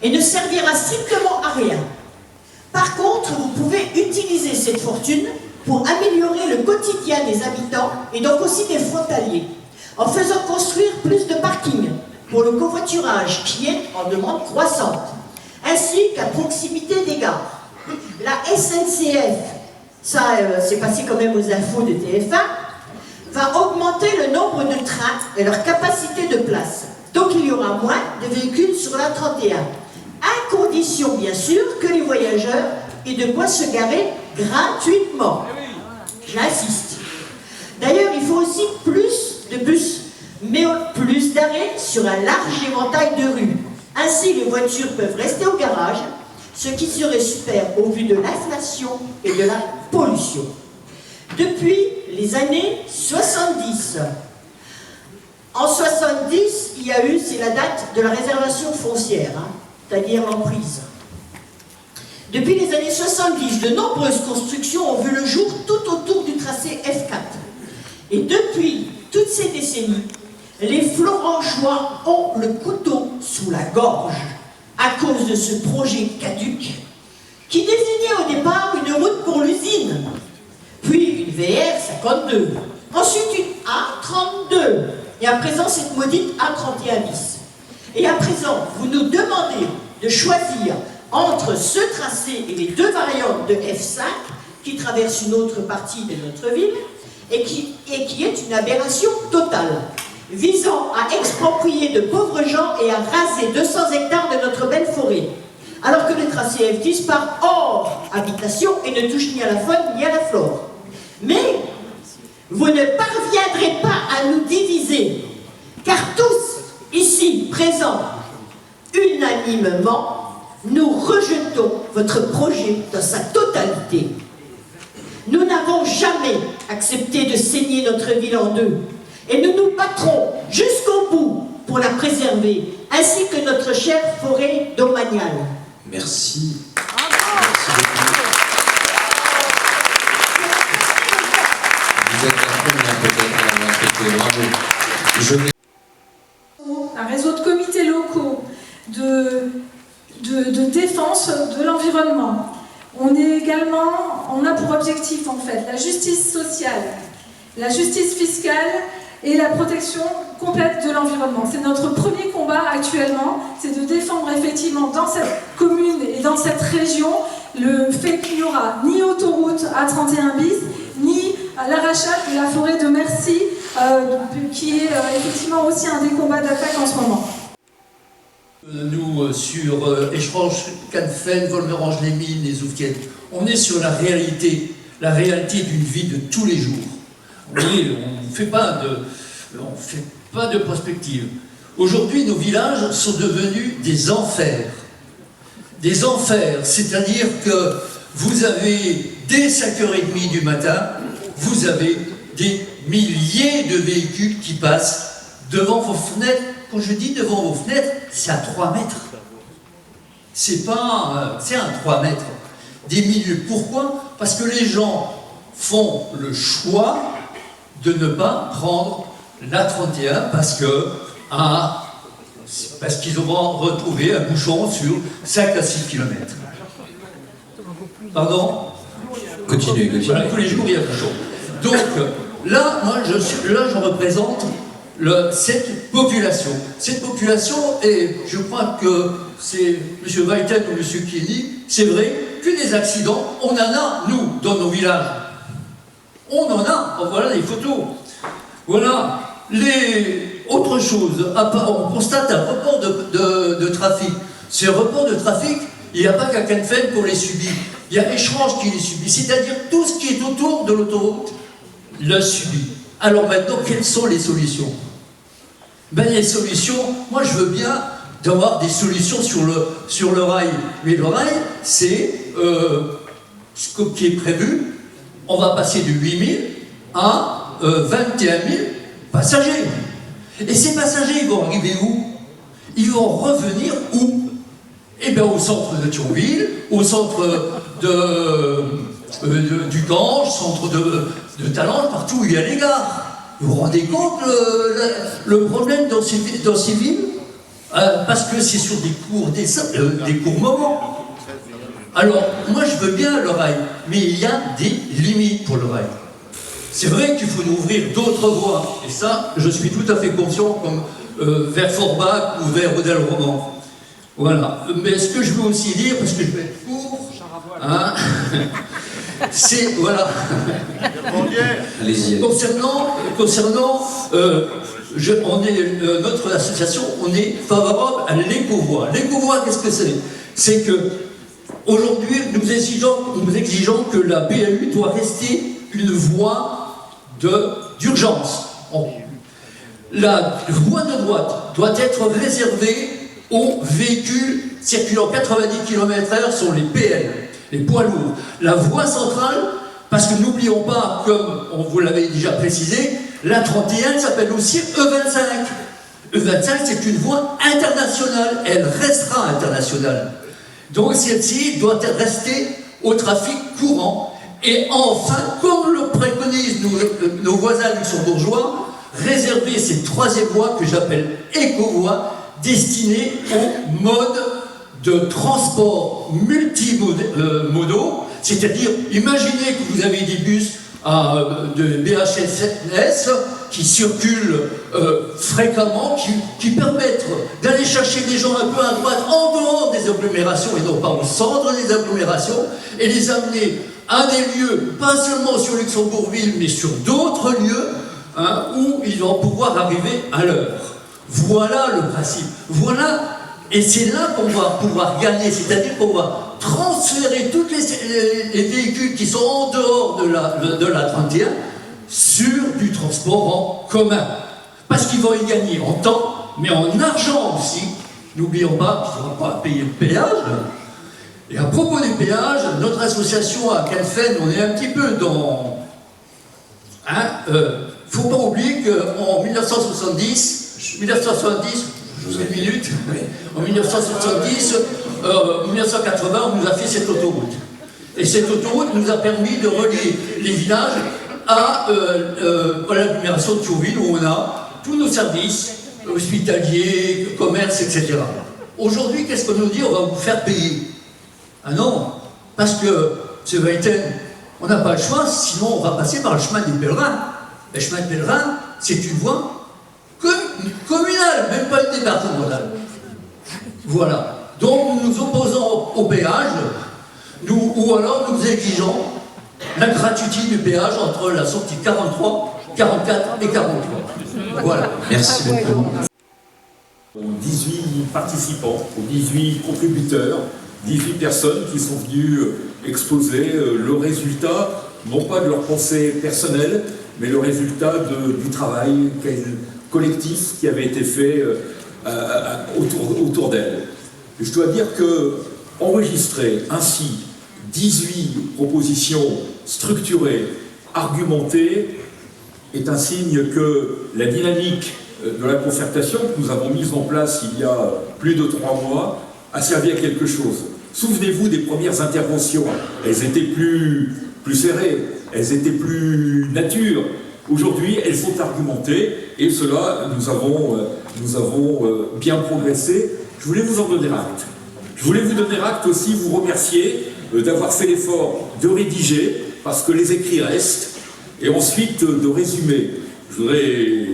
et ne servira strictement à rien. Par contre, vous pouvez utiliser cette fortune pour améliorer le quotidien des habitants et donc aussi des frontaliers, en faisant construire plus de parkings pour le covoiturage qui est en demande croissante, ainsi qu'à proximité des gares. La SNCF, ça c'est passé quand même aux infos de TF1, va augmenter le nombre de trains et leur capacité de place. Donc il y aura moins de véhicules sur la 31, à condition bien sûr que les voyageurs aient de quoi se garer gratuitement. J'insiste. D'ailleurs, il faut aussi plus de bus, mais plus d'arrêts sur un large éventail de rues. Ainsi, les voitures peuvent rester au garage, ce qui serait super au vu de l'inflation et de la pollution. Depuis les années 70, en 70, il y a eu, c'est la date de la réservation foncière, c'est-à-dire l'emprise. Depuis les années 70, de nombreuses constructions ont vu le jour tout autour du tracé F4. Et depuis toutes ces décennies, les Florangeois ont le couteau sous la gorge à cause de ce projet caduc qui désignait au départ une route pour l'usine, puis une VR 52, ensuite une A32, et à présent cette maudite A31 bis. Et à présent, vous nous demandez de choisir entre ce tracé et les deux variantes de F5 qui traversent une autre partie de notre ville et qui est une aberration totale, visant à exproprier de pauvres gens et à raser 200 hectares de notre belle forêt, alors que le tracé F10 part hors habitation et ne touche ni à la faune ni à la flore. Mais vous ne parviendrez pas à nous diviser, car tous, ici présents, unanimement, nous rejetons votre projet dans sa totalité. Nous n'avons jamais accepté de saigner notre ville en deux, et nous nous battrons jusqu'au bout pour la préserver, ainsi que notre chère forêt domaniale. Merci. Merci beaucoup. Vous êtes la première peut-être à l'avoir fait. Bravo. Un réseau de comités locaux de défense de l'environnement. On a pour objectif en fait la justice sociale, la justice fiscale et la protection complète de l'environnement. C'est notre premier combat actuellement, c'est de défendre effectivement dans cette commune et dans cette région le fait qu'il n'y aura ni autoroute A31 bis, ni l'arrachage de la forêt de Mercy, qui est effectivement aussi un des combats d'attaque en ce moment. Nous, sur Échange, Canfen, Volmerange-les-Mines, les Oufquettes, on est sur la réalité d'une vie de tous les jours. On ne fait pas de prospective. Aujourd'hui, nos villages sont devenus des enfers. Des enfers, c'est-à-dire que vous avez, dès 5h30 du matin, vous avez des milliers de véhicules qui passent devant vos fenêtres. Quand je dis devant vos fenêtres, c'est à 3 mètres. C'est à 3 mètres. Des milliers. Pourquoi? Parce que les gens font le choix de ne pas prendre l'A31 parce qu'ils auront retrouvé un bouchon sur 5 à 6 km. Pardon? Continuez. Voilà, tous les jours il y a un bouchon. Donc là, moi je représente cette population. Cette population, et je crois que c'est M. Weiten ou M. Kieny, c'est vrai que des accidents, on en a, nous, dans nos villages. On en a, voilà les photos. Voilà. Autre chose, on constate un report de trafic. C'est un report de trafic Il n'y a pas qu'à Canfen qu'on les subit. Il y a Échange qui les subit. C'est-à-dire tout ce qui est autour de l'autoroute le subit. Alors maintenant, quelles sont les solutions? Ben, les solutions, moi je veux bien d'avoir des solutions sur le rail. Mais le rail, c'est ce qui est prévu. On va passer de 8 000 à 21 000 passagers. Et ces passagers, ils vont arriver où? Ils vont revenir où? Eh bien au centre de Thionville, au centre du Gange, centre de Talange, partout où il y a les gares. Vous vous rendez compte le problème dans ces villes? Parce que c'est sur des courts moments. Alors, moi je veux bien le rail, mais il y a des limites pour le rail. C'est vrai qu'il faut nous ouvrir d'autres voies, et ça, je suis tout à fait conscient, comme vers Forbach ou vers Odel-Roman. Voilà. Mais ce que je veux aussi dire, parce que je vais être court, hein, c'est, voilà. Allez-y. Concernant notre association, on est favorable à l'écovoie. L'écovoie, qu'est-ce que c'est? C'est que aujourd'hui, nous exigeons que la BAU doit rester une voie d'urgence. La voie de droite doit être réservée aux véhicules circulant 90 km/h sur les PL, les poids lourds. La voie centrale, parce que n'oublions pas, comme on vous l'avait déjà précisé, la 31 s'appelle aussi E25. E25, c'est une voie internationale, elle restera internationale. Donc celle-ci doit rester au trafic courant. Et enfin, comme le préconisent nos voisins luxembourgeois, réserver cette troisième voie que j'appelle écovoie, destinée aux modes de transport multimodaux, c'est-à-dire, imaginez que vous avez des bus de BHSS qui circulent fréquemment, qui permettent d'aller chercher des gens un peu à droite, en dehors des agglomérations et non pas au centre des agglomérations, et les amener à des lieux, pas seulement sur Luxembourgville, mais sur d'autres lieux, hein, où ils vont pouvoir arriver à l'heure. Voilà le principe. Voilà, et c'est là qu'on va pouvoir gagner, c'est-à-dire qu'on va transférer tous les véhicules qui sont en dehors de la 31 sur du transport en commun. Parce qu'ils vont y gagner en temps, mais en argent aussi. N'oublions pas qu'il ne faudra pas payer le péage. Et à propos des péages, notre association à Canfen, on est un petit peu dans... faut pas oublier qu'en 1970, je vous ai une minute, en 1970, 1980, on nous a fait cette autoroute. Et cette autoroute nous a permis de relier les villages à l'agglomération de Thionville, où on a tous nos services, hospitaliers, commerce, etc. Aujourd'hui, qu'est-ce qu'on nous dit? On va vous faire payer. Ah non, parce que ce Weiten, on n'a pas le choix, sinon on va passer par le chemin des pèlerins. Le chemin des pèlerins, c'est une voie communale, même pas une départementale. Voilà. Donc nous nous opposons au péage, ou alors nous exigeons la gratuité du péage entre la sortie 43, 44 et 43. Voilà. Merci beaucoup. Aux 18 participants, aux 18 contributeurs, 18 personnes qui sont venues exposer le résultat, non pas de leur pensée personnelle, mais le résultat du travail collectif qui avait été fait autour d'elles. Je dois dire que enregistrer ainsi 18 propositions structurées, argumentées, est un signe que la dynamique de la concertation que nous avons mise en place il y a plus de 3 mois a servi à quelque chose. Souvenez-vous des premières interventions, elles étaient plus serrées, elles étaient plus nature. Aujourd'hui, elles sont argumentées et cela, nous avons bien progressé. Je voulais vous en donner acte. Je voulais vous donner acte aussi, vous remercier d'avoir fait l'effort de rédiger, parce que les écrits restent, et ensuite de résumer. Je voudrais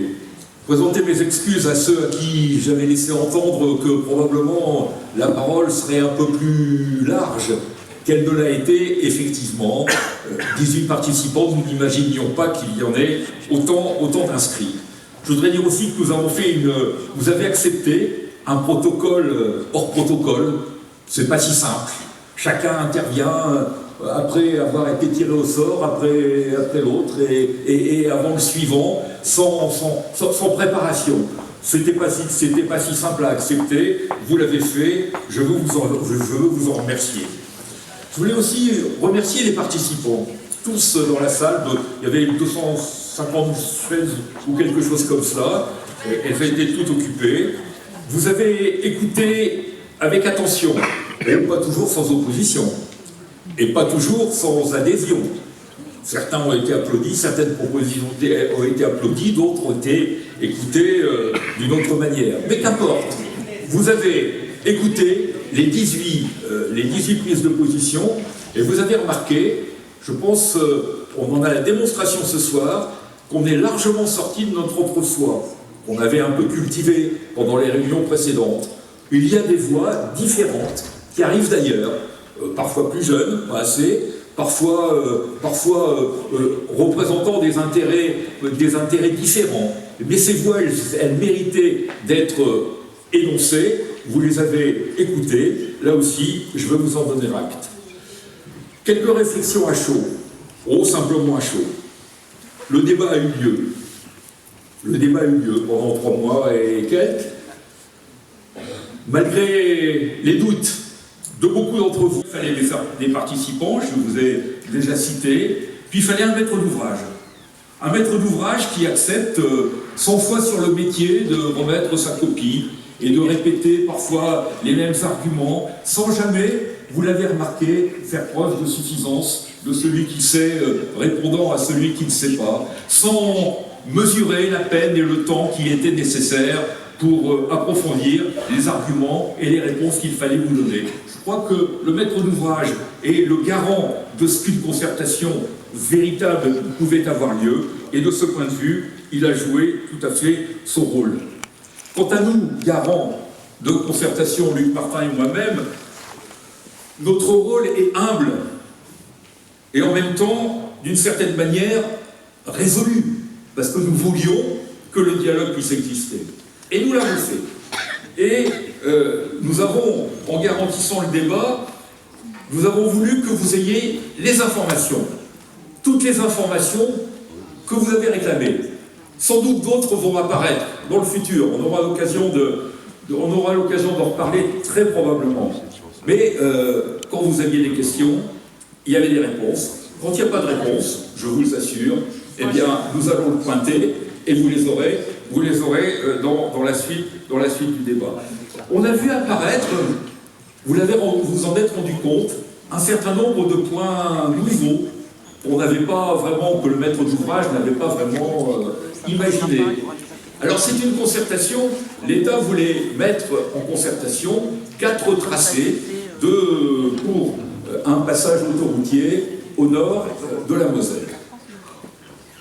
présenter mes excuses à ceux à qui j'avais laissé entendre que probablement la parole serait un peu plus large qu'elle ne l'a été. Effectivement, 18 participants, nous n'imaginions pas qu'il y en ait autant d'inscrits. Je voudrais dire aussi que nous avons fait vous avez accepté un protocole hors protocole, C'est pas si simple. Chacun intervient après avoir été tiré au sort, après l'autre, et avant le suivant, sans préparation. C'était pas si simple à accepter, vous l'avez fait, je veux vous en remercier. Je voulais aussi remercier les participants, tous dans la salle, il y avait 250 chaises ou quelque chose comme cela, elles avaient été toutes occupées. Vous avez écouté avec attention, et pas toujours sans opposition, et pas toujours sans adhésion. Certains ont été applaudis, certaines propositions ont été applaudies, d'autres ont été écoutées d'une autre manière. Mais qu'importe, vous avez écouté les 18 prises de position, et vous avez remarqué, je pense, on en a la démonstration ce soir, qu'on est largement sorti de notre propre soi, qu'on avait un peu cultivé pendant les réunions précédentes. Il y a des voix différentes qui arrivent d'ailleurs, parfois plus jeunes, pas assez, parfois représentant des intérêts différents. Mais ces voix, elles méritaient d'être énoncées, vous les avez écoutées, là aussi, je veux vous en donner acte. Quelques réflexions à chaud, simplement à chaud. Le débat a eu lieu. Le débat a eu lieu pendant 3 mois et quelques. Malgré les doutes de beaucoup d'entre vous, il fallait des participants, je vous ai déjà cité, puis il fallait un maître d'ouvrage. Un maître d'ouvrage qui accepte 100 fois sur le métier de remettre sa copie et de répéter parfois les mêmes arguments, sans jamais, vous l'avez remarqué, faire preuve de suffisance de celui qui sait répondant à celui qui ne sait pas, sans mesurer la peine et le temps qui était nécessaire pour approfondir les arguments et les réponses qu'il fallait vous donner. Je crois que le maître d'ouvrage est le garant de ce qu'une concertation véritable pouvait avoir lieu, et de ce point de vue, il a joué tout à fait son rôle. Quant à nous, garants de concertation, Luc Martin et moi-même, notre rôle est humble et en même temps, d'une certaine manière, résolu, parce que nous voulions que le dialogue puisse exister. Et nous l'avons fait. Et nous avons, en garantissant le débat, nous avons voulu que vous ayez les informations, toutes les informations que vous avez réclamées. Sans doute d'autres vont apparaître dans le futur. On aura l'occasion d'en reparler très probablement. Mais quand vous aviez des questions, il y avait des réponses. Quand il n'y a pas de réponse, je vous l'assure, eh bien, nous allons le pointer et vous les aurez dans la suite du débat. On a vu apparaître, vous en êtes rendu compte, un certain nombre de points nouveaux que le maître d'ouvrage n'avait pas vraiment imaginé. Alors c'est une concertation, l'État voulait mettre en concertation 4 tracés pour un passage autoroutier au nord de la Moselle.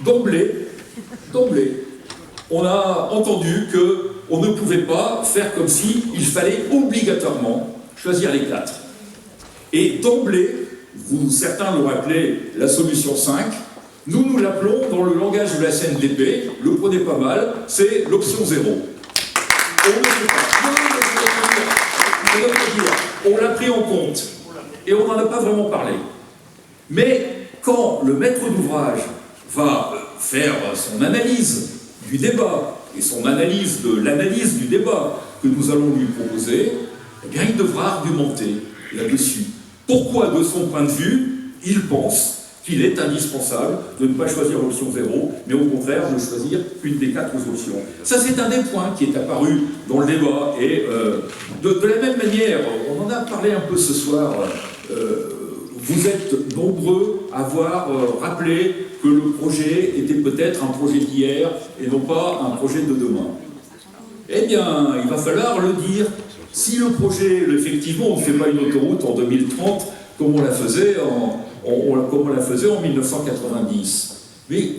D'emblée, on a entendu qu'on ne pouvait pas faire comme si il fallait obligatoirement choisir les 4. Et d'emblée, certains l'ont appelé la solution 5, nous l'appelons dans le langage de la CNDP, le prenez pas mal, c'est l'option 0. On l'a pris en compte et on n'en a pas vraiment parlé. Mais quand le maître d'ouvrage va faire son analyse du débat et son analyse de l'analyse du débat que nous allons lui proposer, eh bien, il devra argumenter là-dessus. Pourquoi, de son point de vue, il pense qu'il est indispensable de ne pas choisir l'option 0, mais au contraire de choisir une des 4 options. Ça, c'est un des points qui est apparu dans le débat. Et de la même manière, on en a parlé un peu ce soir, vous êtes nombreux à avoir rappelé que le projet était peut-être un projet d'hier et non pas un projet de demain. Eh bien, il va falloir le dire. Si le projet, effectivement, on ne fait pas une autoroute en 2030 comme on la faisait en 1990. Mais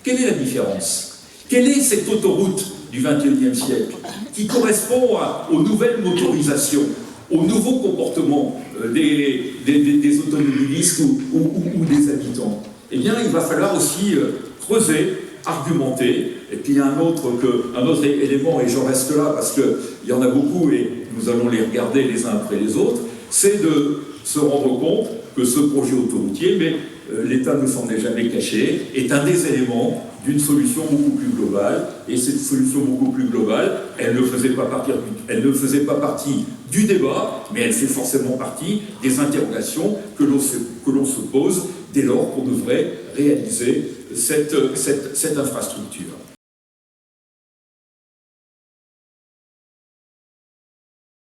quelle est la différence? Quelle est cette autoroute du XXIe siècle qui correspond aux nouvelles motorisations, aux nouveaux comportements des automobilistes ou des habitants? Eh bien, il va falloir aussi creuser, argumenter. Et puis il y a un autre élément, et j'en reste là parce qu'il y en a beaucoup et nous allons les regarder les uns après les autres, c'est de se rendre compte que ce projet autoroutier, mais l'État ne s'en est jamais caché, est un des éléments d'une solution beaucoup plus globale. Et cette solution beaucoup plus globale, elle ne faisait pas partie du débat, mais elle fait forcément partie des interrogations que l'on se pose dès lors qu'on devrait réaliser cette infrastructure.